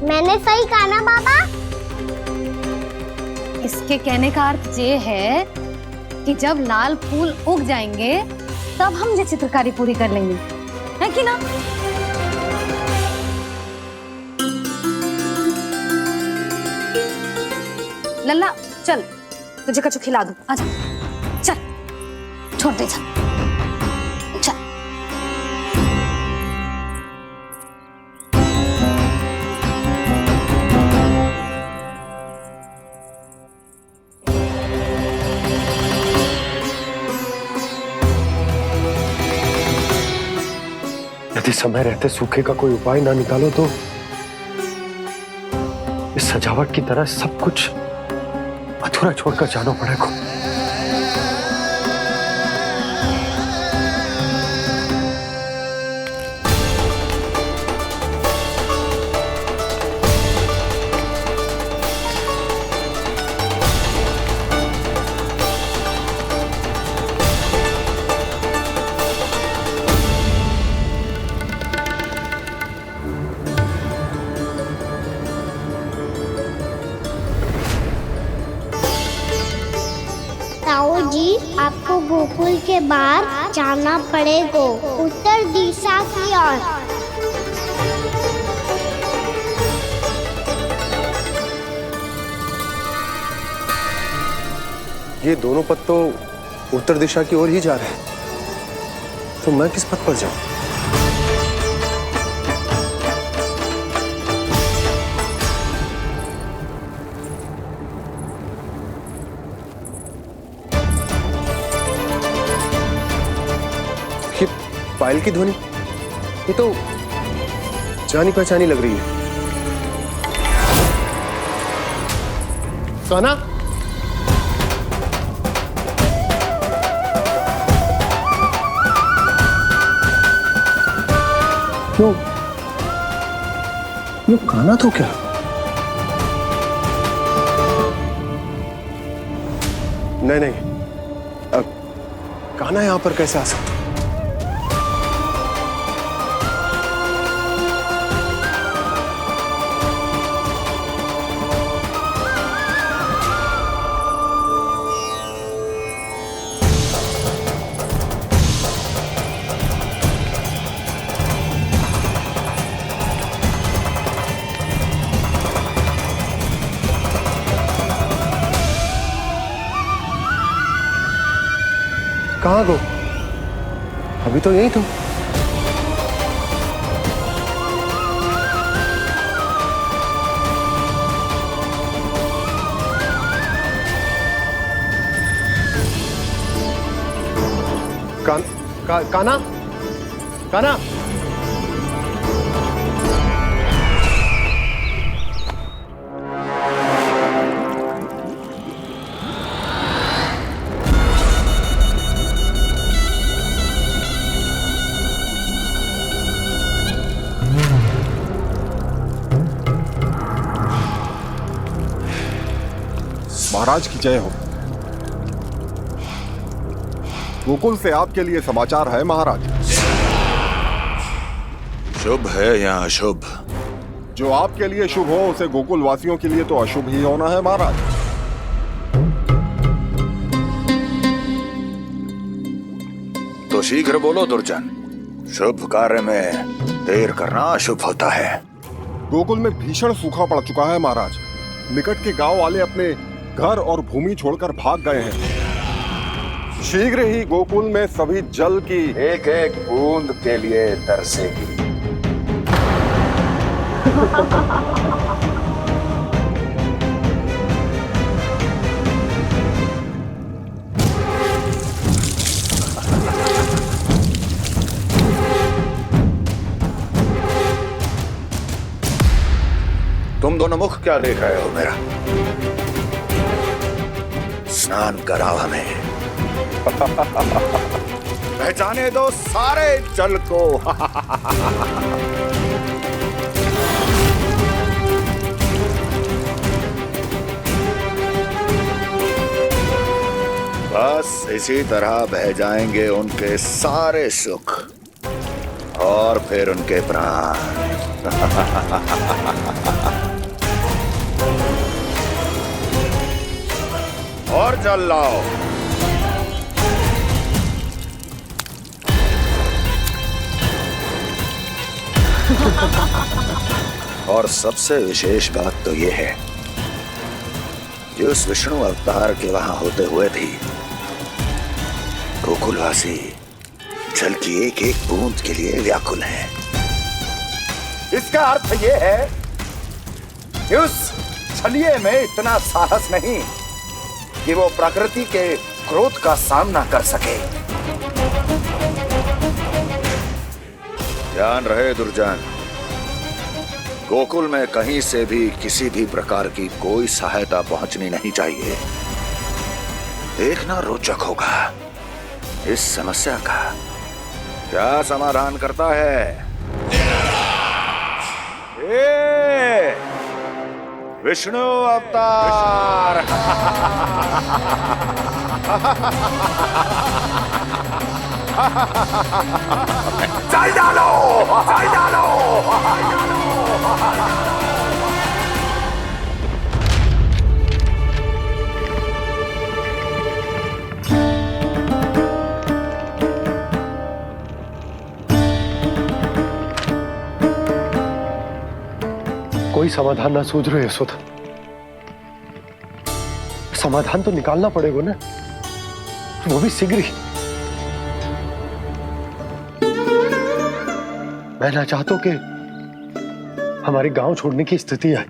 मैंने सही कहा ना बाबा? इसके कहने का अर्थ ये है कि जब लाल फूल उग जाएंगे तब हम ये चित्रकारी पूरी कर लेंगे, है कि ना? लल्ला चल, तुझे कछु खिला दूं, आजा, चल, छोड़ दे, चल। यदि समय रहते सूखे का कोई उपाय ना निकालो तो इस सजावट की तरह सब कुछ अधूरा छोड़कर जाना पड़ेगा। आपको गोकुल के बाहर जाना पड़ेगा, उत्तर दिशा की ओर। ये दोनों पथ तो उत्तर दिशा की ओर ही जा रहे हैं, तो मैं किस पथ पर जाऊं? ये पायल की ध्वनि, ये तो जानी पहचानी लग रही है। कान्हा, ये कान्हा तो क्या? नहीं, कान्हा यहां पर कैसे आ सकता? कहाँ गो? अभी तो यही तो। कान्हा, कान्हा, महाराज की जय हो। गोकुल से आपके लिए समाचार है महाराज। शुभ है या अशुभ? जो आपके लिए शुभ हो उसे गोकुल वासियों के लिए तो अशुभ ही होना है महाराज। तो शीघ्र बोलो दुर्जन, शुभ कार्य में देर करना अशुभ होता है। गोकुल में भीषण सूखा पड़ चुका है महाराज। निकट के गांव वाले अपने घर और भूमि छोड़कर भाग गए हैं। शीघ्र ही गोकुल में सभी जल की एक एक बूंद के लिए तरसेगी। तुम दोनों मुख क्या देख रहे हो मेरा? स्नान कराओ हमें। पहचाने दो सारे जल को। बस इसी तरह बह जाएंगे उनके सारे सुख और फिर उनके प्राण। और जल लाओ। और सबसे विशेष बात तो यह है कि उस विष्णु अवतार के वहां होते हुए भी गोकुलवासी जल की एक एक बूंद के लिए व्याकुल हैं। इसका अर्थ यह है कि उस छलिए में इतना साहस नहीं कि वो प्रकृति के क्रोध का सामना कर सके। ध्यान रहे दुर्जन, गोकुल में कहीं से भी किसी भी प्रकार की कोई सहायता पहुंचनी नहीं चाहिए। देखना रोचक होगा इस समस्या का क्या समाधान करता है। विष्णु अवतार। चल डालो, चल डालो। कोई समाधान ना सूझ रहे यशोदा। समाधान तो निकालना पड़ेगा ना, वो भी शीघ्र ही। मैं ना चाहता हूं कि हमारी गांव छोड़ने की स्थिति आए।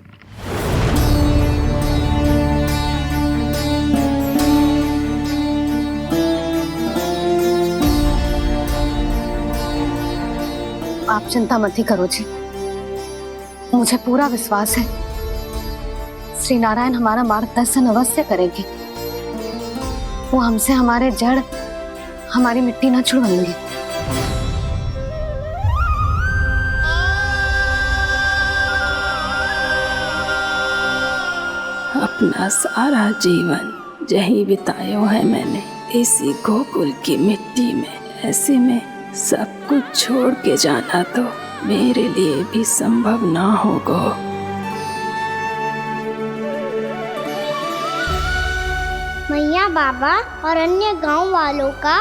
आप चिंता मत ही करो जी, मुझे पूरा विश्वास है श्री नारायण हमारा मार्गदर्शन अवश्य करेंगे। वो हमसे हमारे जड़, हमारी मिट्टी न छुड़वाएंगे। अपना सारा जीवन यही बिताया है मैंने, इसी गोकुल की मिट्टी में। ऐसे में सब कुछ छोड़ के जाना तो मेरे लिए भी संभव ना होगा। मैया बाबा और अन्य गांव वालों का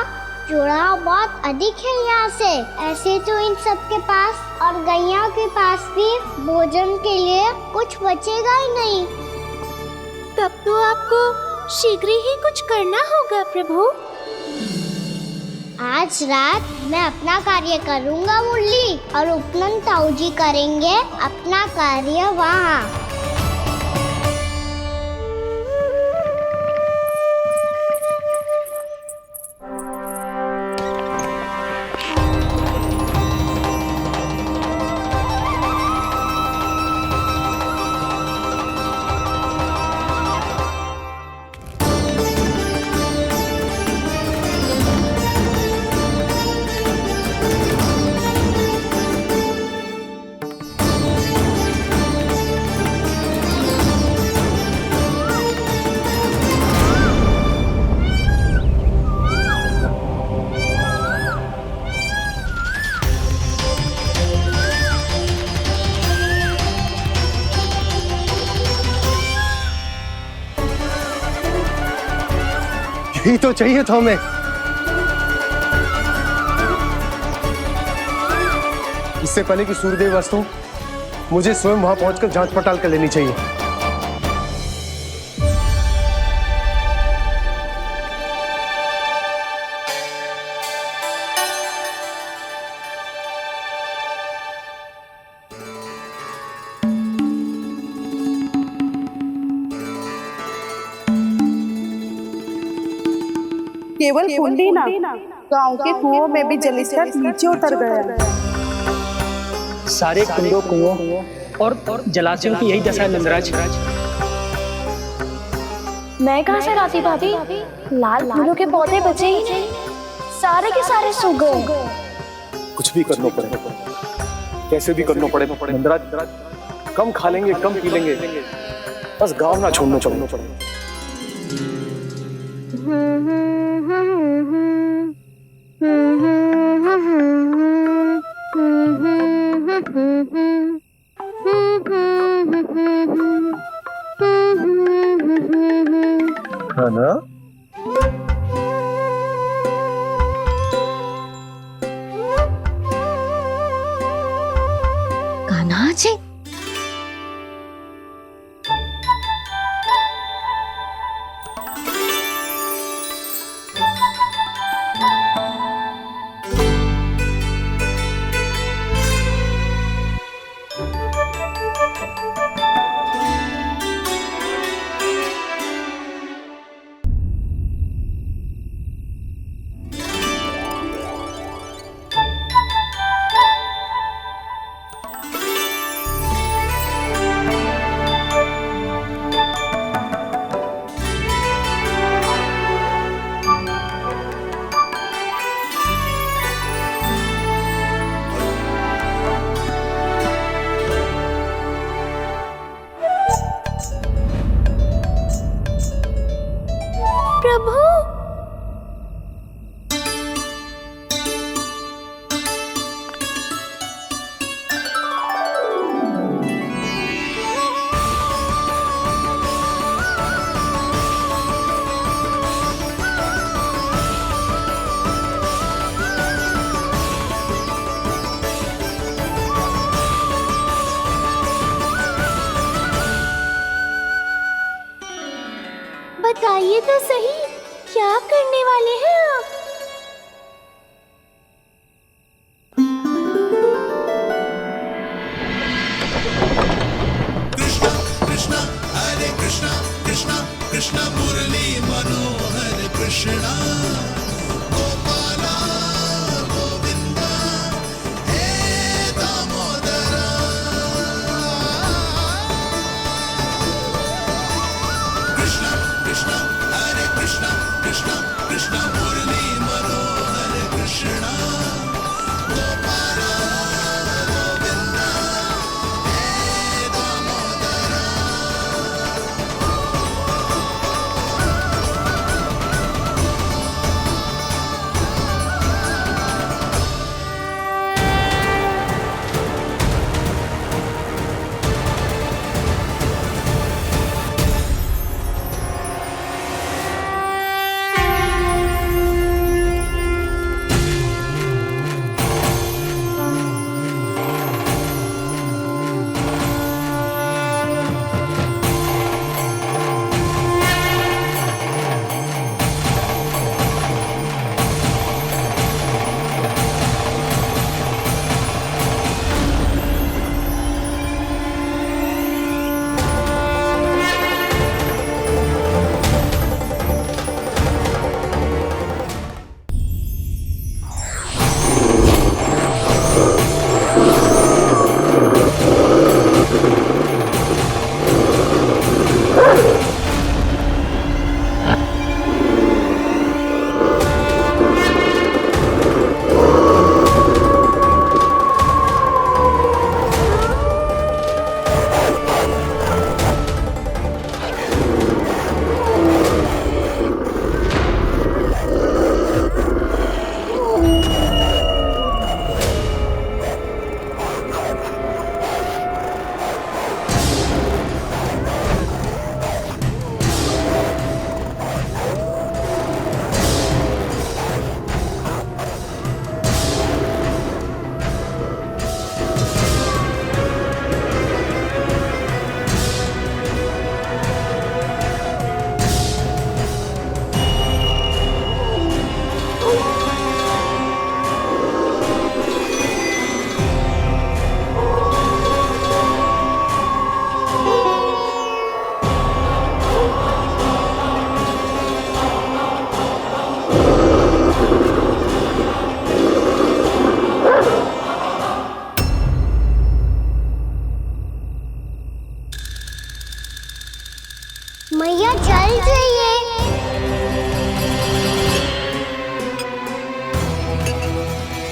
जुड़ाव बहुत अधिक है यहाँ से। ऐसे तो इन सब के पास और गैया के पास भी भोजन के लिए कुछ बचेगा ही नहीं। तब तो आपको शीघ्र ही कुछ करना होगा प्रभु। आज रात मैं अपना कार्य करूँगा मुरली, और उपनंद ताऊ जी करेंगे अपना कार्य वहाँ। यही तो चाहिए था हमें। इससे पहले कि सूर्यदेव अस्त हो, मुझे स्वयं वहां पहुंचकर जांच पड़ताल कर लेनी चाहिए। केवल कुंडी ना, गांव के कुओं में भी जलस्तर नीचे उतर गया है। सारे कुंडों, कुओं और जलाशयों की यही दशा है नंदराज। मैं कहाँ से लाती भाभी? लाल फूलों के पौधे बचे ही नहीं, सारे के सारे सूख गए। कुछ भी करना पड़ेगा, कैसे भी करना पड़ेगा नंदराज। कम खा लेंगे, कम पी लेंगे, बस गांव ना छोड़ना पड़ेगा। है ना? कान्हा जी, प्रभु बताइए तो सही, क्या करने वाले हैं आप? कृष्णा हरे कृष्णा कृष्णा कृष्णा मुरली मनोहर कृष्णा गोपाला गोविंदा हे दामोदरा कृष्णा कृष्णा हरे कृष्णा कृष्णा कृष्णा मुरली मनोहर कृष्णा गोपाला गोविंदा हे दामोदरा मैया चल जाइए।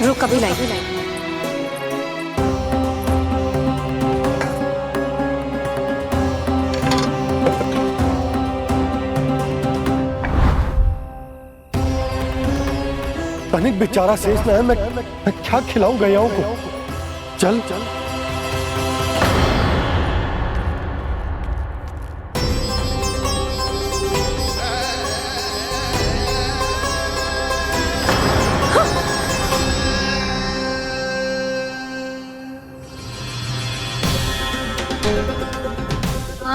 रुक अभी लाई। तनिक बेचारा शेष न है, मैं क्या खिलाऊं गयाओं को। चल चल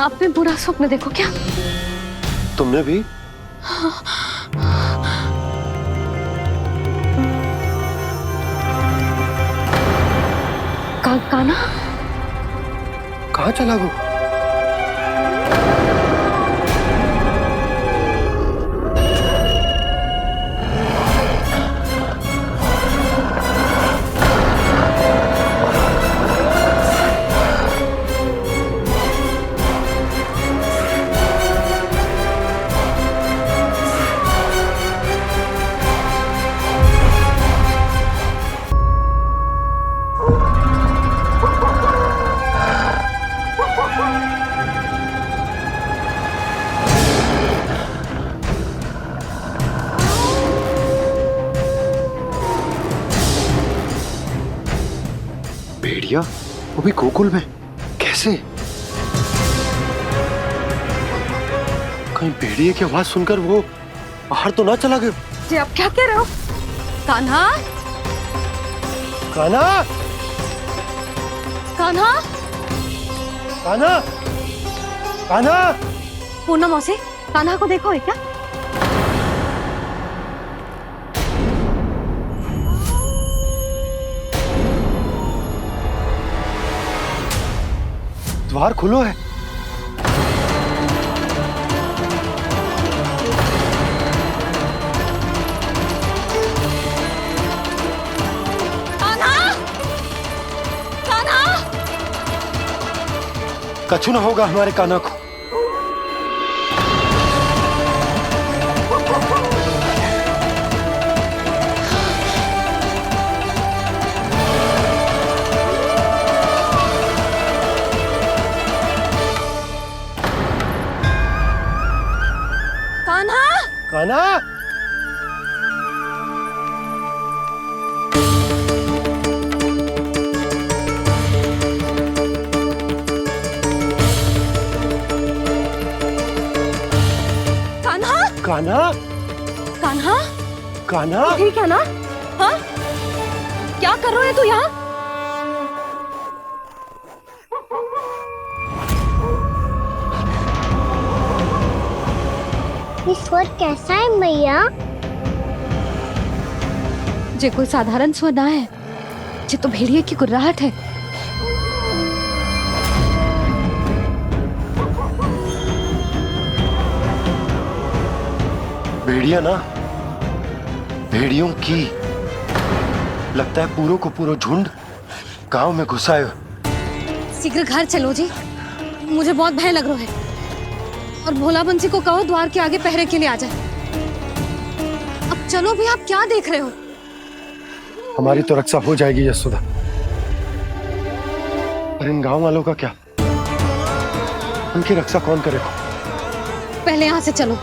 आपने बुरा स्वप्न देखो क्या? तुमने भी? कान्हा कहाँ चला गो? भेड़िया वो भी गोकुल में कैसे? कहीं भेड़िए की आवाज सुनकर वो बाहर तो ना चला गया? जी आप क्या कह रहे हो? कान्हा कान्हा कान्हा कान्हा कान्हा पूनम मौसी कान्हा को देखो है क्या? द्वार खुलो है। कछु ना होगा हमारे कान्हा को। कान्हा, कान्हा, कान्हा, कान्हा, कान्हा, ठीक है ना? हाँ? क्या कर रहे हो तू यहाँ? ये स्वर कैसा है मैया? जे कोई साधारण स्वर ना है, जे तो भेड़िए की गुर्राहट है। भेड़िया ना, भेड़ियों की। लगता है पूरो को पूरो झुंड गांव में घुसा है। शीघ्र घर चलो जी, मुझे बहुत भय लग रहा है। और भोला बंसी को कहो द्वार के आगे पहरे के लिए आ जाए। अब चलो भी, आप क्या देख रहे हो? हमारी तो रक्षा हो जाएगी यशोदा, पर इन गांव वालों का क्या? उनकी रक्षा कौन करेगा? पहले यहाँ से चलो।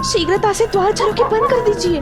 शीघ्रता से द्वार चारों के बंद कर दीजिए।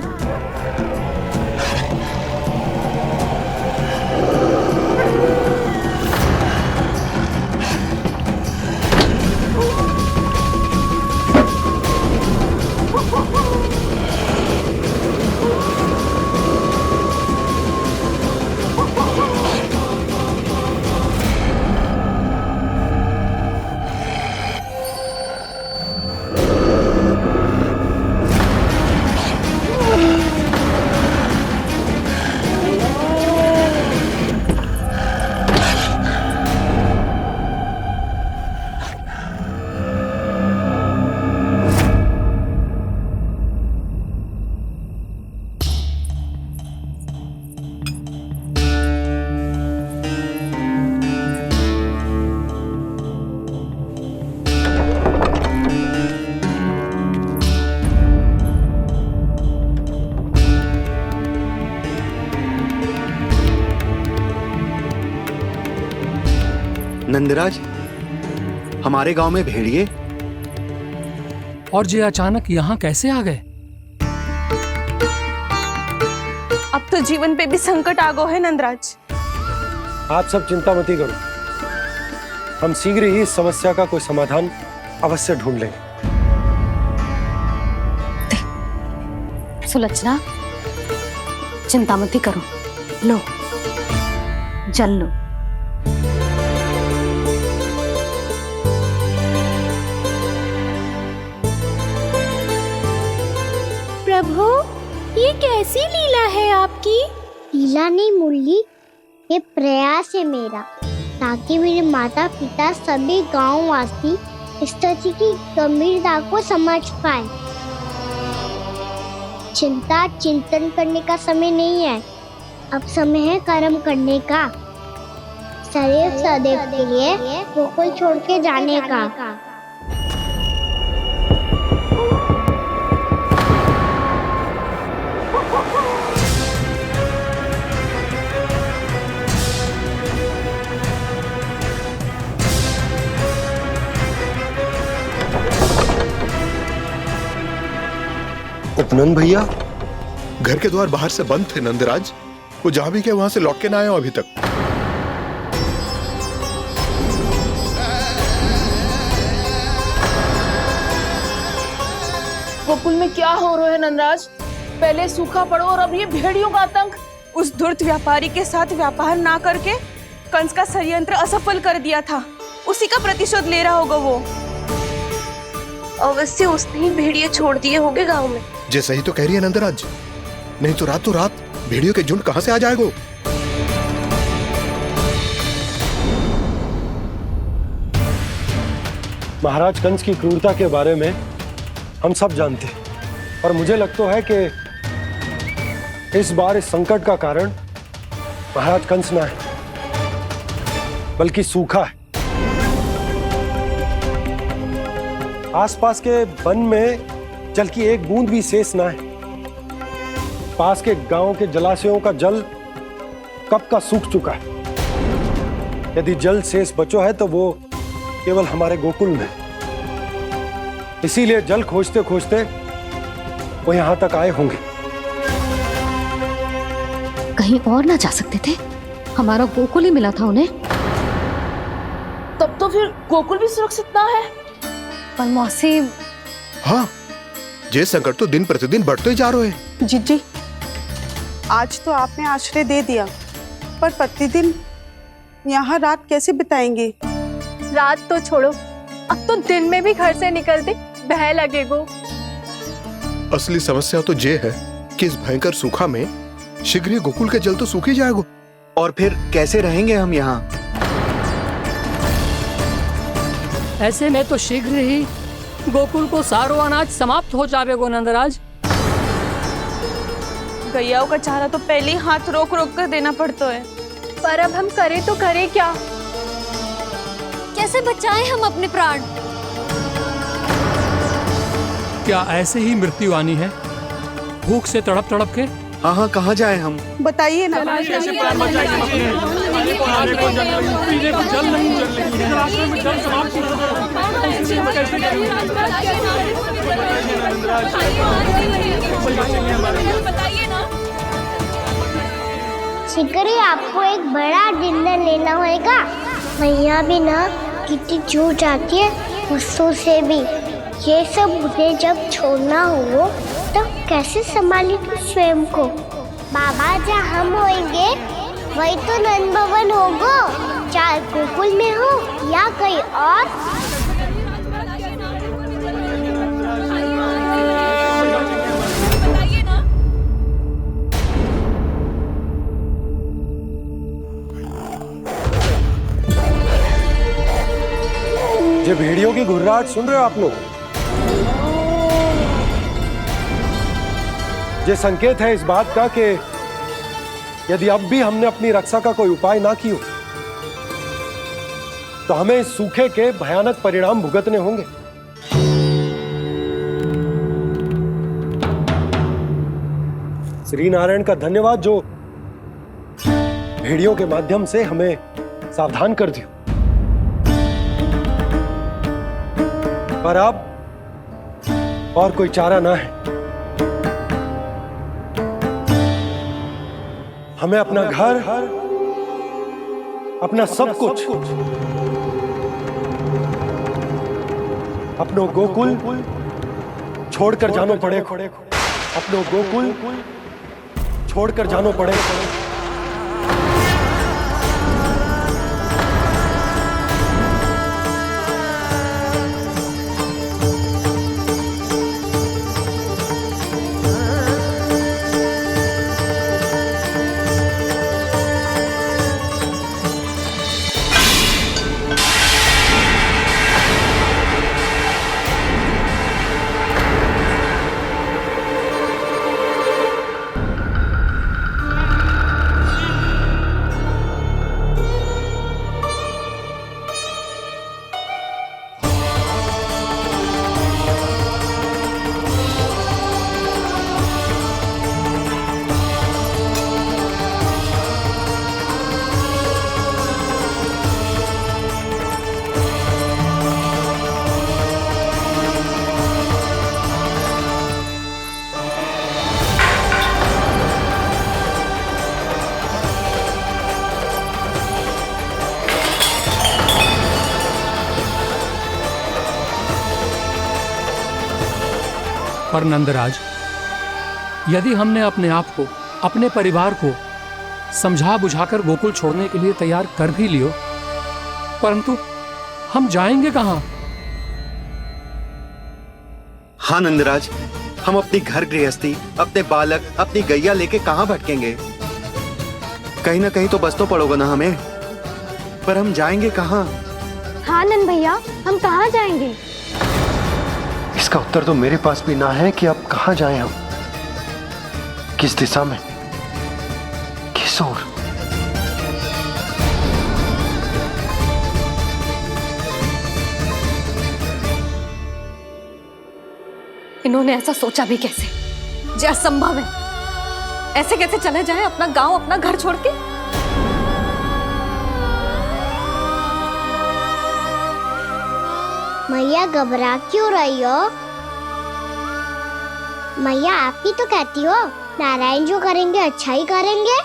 नंदराज, हमारे गांव में भेड़िए और ये अचानक यहाँ कैसे आ गए? अब तो जीवन पे भी संकट आ गो है नंदराज। आप सब चिंता मत करो, हम शीघ्र ही इस समस्या का कोई समाधान अवश्य ढूंढ लेंगे। सुलक्षणा, चिंता मत करो, लो जल लो। प्रभु, ये कैसी लीला है आपकी? लीला नहीं मुरली, ये प्रयास है मेरा, ताकि मेरे माता पिता सभी गांव वासी स्थिति की गंभीरता को समझ पाए। चिंता चिंतन करने का समय नहीं है, अब समय है कर्म करने का, सदैव सदैव के लिए गोकुल छोड़ के जाने का। उपनंद भैया, घर के द्वार बाहर से बंद थे नंदराज, वो जहां भी गए वहां से लौट के ना आए हो अभी तक। गोकुल में क्या हो रहा है नंदराज? पहले सूखा पड़ो और अब ये भेड़ियों का आतंक। उस धूर्त व्यापारी के साथ व्यापार ना करके कंस का षड्यंत्र असफल कर दिया था, उसी का प्रतिशोध ले रहा होगा वो। अवश्य उसने ही भेड़िए छोड़ दिए होंगे गांव में। जैसे ही तो कह रही है नंदराज, नहीं तो रात भेड़ियों के झुंड कहां से आ जाएगा? महाराज कंस की क्रूरता के बारे में हम सब जानते हैं, और मुझे लगता है कि इस बार इस संकट का कारण महाराज कंस ना है, बल्कि सूखा है। आसपास के वन में जल की एक बूंद भी शेष ना है। पास के गांव के जलाशयों का जल कब का सूख चुका है। यदि जल शेष बचो है तो वो केवल हमारे गोकुल में। इसीलिए जल खोजते खोजते वो यहां तक आए होंगे। कहीं और ना जा सकते थे? हमारा गोकुल ही मिला था उन्हें। तब तो फिर गोकुल भी सुरक्षित ना है। पर मौसी, हाँ, ये संकट तो दिन प्रतिदिन बढ़ते जा रहे हैं। जीजी, आज तो आपने आश्रय दे दिया, पर प्रतिदिन यहाँ रात कैसे बिताएंगे? रात तो छोड़ो, अब तो दिन में भी घर से निकलते भय लगेगो। असली समस्या तो ये है कि इस भयंकर सूखा में शीघ्र ही गोकुल के जल तो सूख ही जाएगा। और फिर कैसे रहेंगे हम यहाँ? ऐसे में तो शीघ्र ही गोकुल को सारो अनाज समाप्त हो जाएगो नंदराज। गैयाओं का चारा तो पहले ही हाथ रोक रोक कर देना पड़ता है। पर अब हम करें तो करें क्या? कैसे बचाएं हम अपने प्राण? क्या ऐसे ही मृत्यु आनी है, भूख से तड़प तड़प के? हाँ हाँ, कहाँ जाएं हम? बताइए ना। शिकारी, आपको एक बड़ा डिनर लेना होगा। मैया भी ना कितनी जूझ जाती है गुस्सों से भी। ये सब उन्हें जब छोड़ना हो तो कैसे संभाली तू स्वयं को? बाबा जहाँ हम होंगे वही तो नंद भवन होगा, चाहे गोकुल में हो या कहीं और। ये भेड़ियों की घुर्राहट सुन रहे हो आप लोग? ये संकेत है इस बात का कि यदि अब भी हमने अपनी रक्षा का कोई उपाय ना किया तो हमें इस सूखे के भयानक परिणाम भुगतने होंगे। श्री नारायण का धन्यवाद जो भेड़ियों के माध्यम से हमें सावधान कर दिया। पर अब और कोई चारा ना है। हमें अपना घर, अपना सब कुछ, अपनो गोकुल छोड़कर जानो पड़े। अपनो गोकुल छोड़कर जानो पड़े। पर नंदराज, यदि हमने अपने आप को, अपने परिवार को समझा बुझाकर गोकुल छोड़ने के लिए तैयार कर भी लियो, परंतु हम जाएंगे कहां? हाँ नंदराज, हम अपनी घर गृहस्थी, अपने बालक, अपनी गैया लेके कहाँ भटकेंगे? कहीं ना कहीं तो बस तो पड़ोगे ना हमें, पर हम जाएंगे कहाँ? हाँ नंद भैया, हम कहाँ जाएंगे? इसका उत्तर तो मेरे पास भी ना है कि अब कहाँ जाएं हम, किस दिशा में, किस ओर। इन्होंने ऐसा सोचा भी कैसे, जो असंभव है। ऐसे कैसे चले जाएं अपना गांव, अपना घर छोड़ के? मैया घबरा क्यों रही हो? मैया आप ही तो कहती हो नारायण जो करेंगे अच्छा ही करेंगे।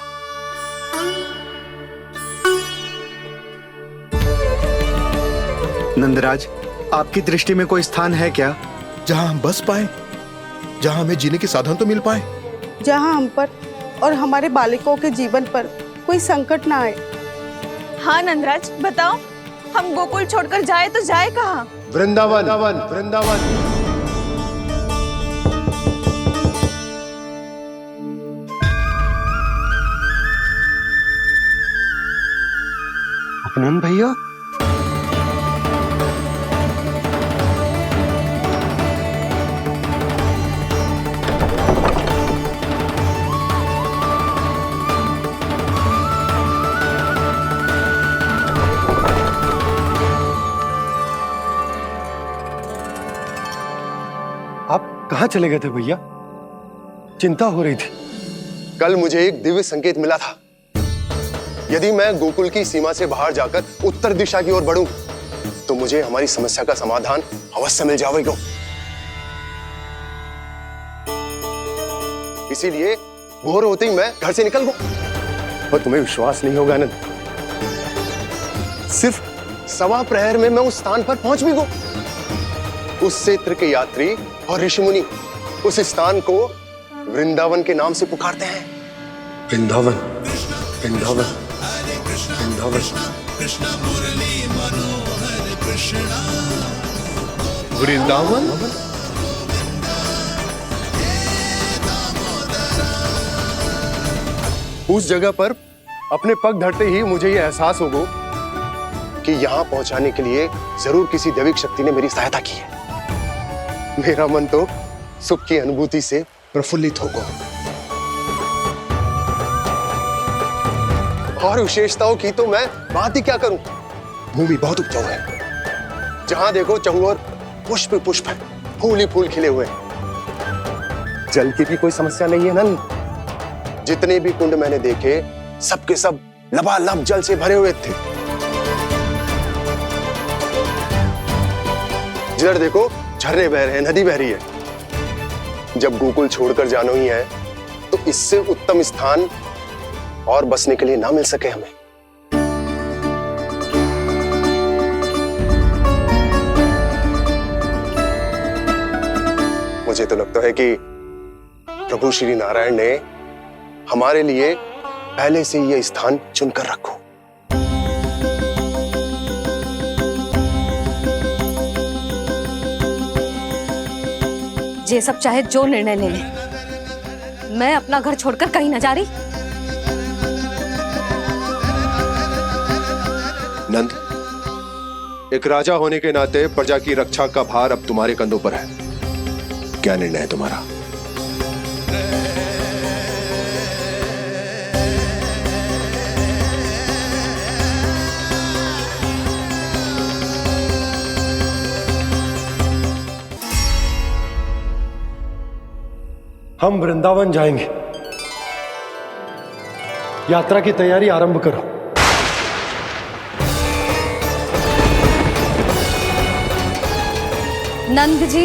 नंदराज, आपकी दृष्टि में कोई स्थान है क्या जहां हम बस पाए, जहां हमें जीने के साधन तो मिल पाए, जहाँ हम पर और हमारे बालकों के जीवन पर कोई संकट ना आए? हाँ नंदराज, बताओ, हम गोकुल छोड़कर जाए तो जाए कहाँ? वृंदावन, वृंदावन। अपनन भैया, कहाँ चले गए थे भैया? चिंता हो रही थी। कल मुझे एक दिव्य संकेत मिला था। यदि मैं गोकुल की सीमा से बाहर जाकर उत्तर दिशा की ओर बढ़ूं, तो मुझे हमारी समस्या का समाधान अवश्य मिल जाएगा। इसीलिए भोर होते ही मैं घर से निकल गया। और तुम्हें विश्वास नहीं होगा आनंद, सिर्फ 1.25 प्रहर में मैं उस स्थान पर पहुंच भी गया। उस क्षेत्र के यात्री और ऋषिमुनि उस स्थान को वृंदावन के नाम से पुकारते हैं। वृंदावन, वृंदावन, वृंदावन। वृंदावन? उस जगह पर अपने पग धरते ही मुझे यह एहसास होगा कि यहां पहुंचाने के लिए जरूर किसी दैविक शक्ति ने मेरी सहायता की है। मेरा मन तो सुख की अनुभूति से प्रफुल्लित हो गया। और विशेषताओं की तो मैं बात ही क्या करूं। भूमि बहुत उपजाऊ है, जहां देखो चहुओर पुष्प पुष्प है, फूल ही फूल खिले हुए हैं। जल की भी कोई समस्या नहीं है नंद। जितने भी कुंड मैंने देखे, सबके सब लबालब जल से भरे हुए थे। जिधर देखो झरने बह रहे हैं, नदी बह रही है। जब गोकुल छोड़कर जाना ही है, तो इससे उत्तम स्थान और बसने के लिए ना मिल सके हमें। मुझे तो लगता है कि प्रभु श्री नारायण ने हमारे लिए पहले से यह स्थान चुनकर रखो। ये सब चाहे जो निर्णय ले ले, मैं अपना घर छोड़कर कहीं न जा रही। नंद, एक राजा होने के नाते प्रजा की रक्षा का भार अब तुम्हारे कंधों पर है। क्या निर्णय है तुम्हारा? हम वृंदावन जाएंगे। यात्रा की तैयारी आरंभ करो। नंद जी,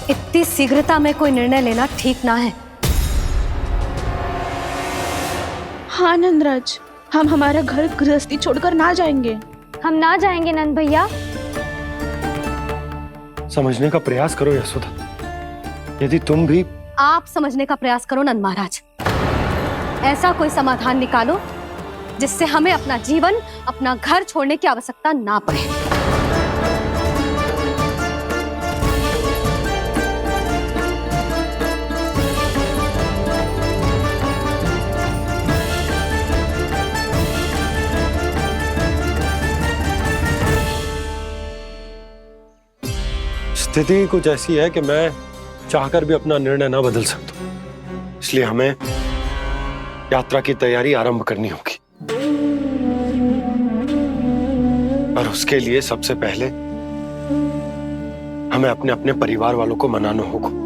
इतनी शीघ्रता में कोई निर्णय लेना ठीक ना है। हाँ नंदराज, हम हमारा घर गृहस्थी छोड़कर ना जाएंगे। हम ना जाएंगे नंद भैया। समझने का प्रयास करो यशोदा। यदि तुम भी आप समझने का प्रयास करो नंद महाराज। ऐसा कोई समाधान निकालो जिससे हमें अपना जीवन, अपना घर छोड़ने की आवश्यकता ना पड़े। स्थिति कुछ ऐसी है कि मैं चाहकर भी अपना निर्णय ना बदल सकता, इसलिए हमें यात्रा की तैयारी आरंभ करनी होगी। और उसके लिए सबसे पहले हमें अपने अपने परिवार वालों को मनाना होगा।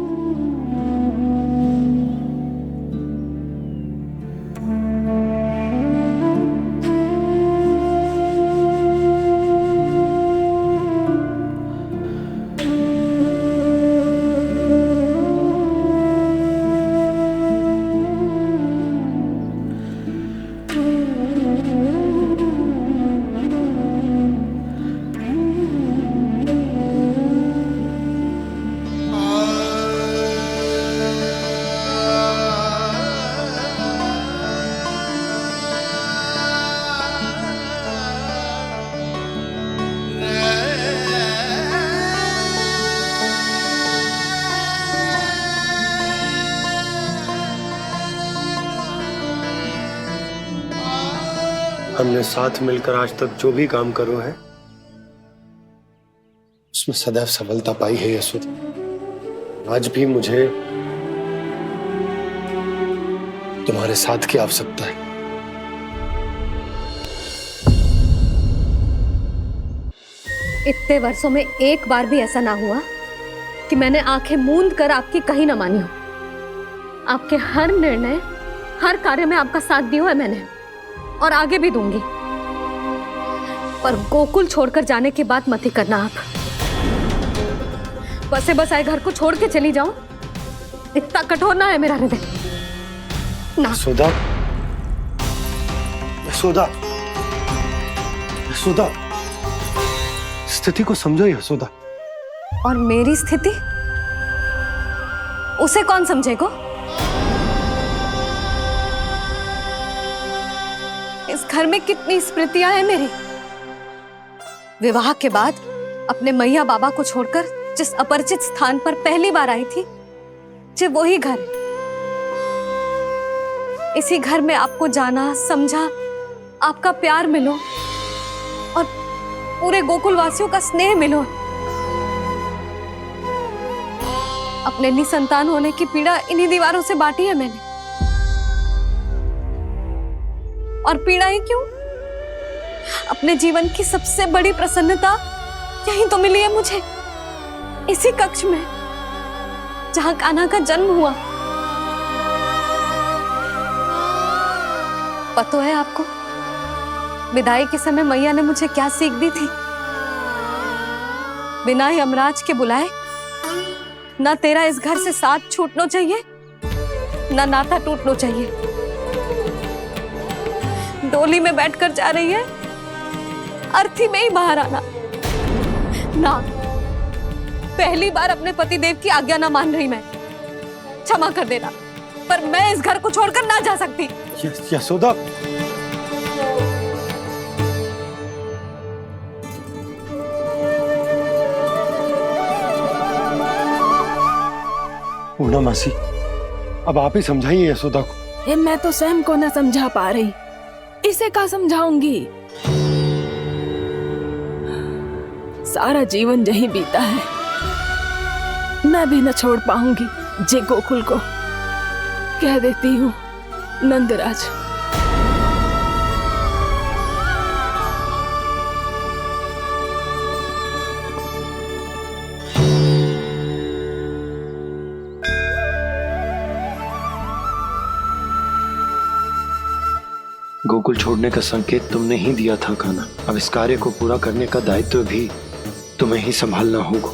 हमने साथ मिलकर आज तक जो भी काम करो है उसमें सदैव सफलता पाई है यशोदा। आज भी मुझे तुम्हारे साथ की आवश्यकता है। इतने वर्षों में एक बार भी ऐसा ना हुआ कि मैंने आंखें मूंद कर आपकी कहीं ना मानी हो। आपके हर निर्णय, हर कार्य में आपका साथ दिया है मैंने, और आगे भी दूंगी। पर गोकुल छोड़कर जाने की बात मत ही करना आप। बसे बसाए घर को छोड़ के चली जाऊं, इतना कठोर ना है मेरा हृदय ना। यशोदा, यशोदा, यशोदा, स्थिति को समझो यशोदा। और मेरी स्थिति उसे कौन समझेगा? इस घर में कितनी स्मृतियां हैं मेरी। विवाह के बाद अपने मैया बाबा को छोड़कर जिस अपरिचित स्थान पर पहली बार आई थी, जो वही घर। इसी घर में आपको जाना, समझा, आपका प्यार मिलो और पूरे गोकुल वासियों का स्नेह मिलो। अपने निसंतान होने की पीड़ा इन्हीं दीवारों से बांटी है मैंने। और पीड़ा ही क्यों? अपने जीवन की सबसे बड़ी प्रसन्नता यही तो मिली है मुझे, इसी कक्ष में जहां कान्हा का जन्म हुआ। पता है आपको विदाई के समय मैया ने मुझे क्या सीख दी थी? बिना यमराज के बुलाए ना तेरा इस घर से साथ छूटना चाहिए, ना नाता टूटना चाहिए। डोली में बैठकर जा रही है, अर्थी में ही बाहर आना ना। पहली बार अपने पतिदेव की आज्ञा ना मान रही मैं, क्षमा कर देना, पर मैं इस घर को छोड़कर ना जा सकती। यशोदा, पूर्णा मासी, अब आप ही समझाइए यशोदा को। ये मैं तो स्वयं को न समझा पा रही, इसे क्या समझाऊंगी? सारा जीवन यही बीता है, मैं भी न छोड़ पाऊंगी जे गोकुल को। कह देती हूँ नंदराज। गोकुल छोड़ने का संकेत तुमने ही दिया था कान्हा। अब इस कार्य को पूरा करने का दायित्व भी तुम्हें ही संभालना होगा।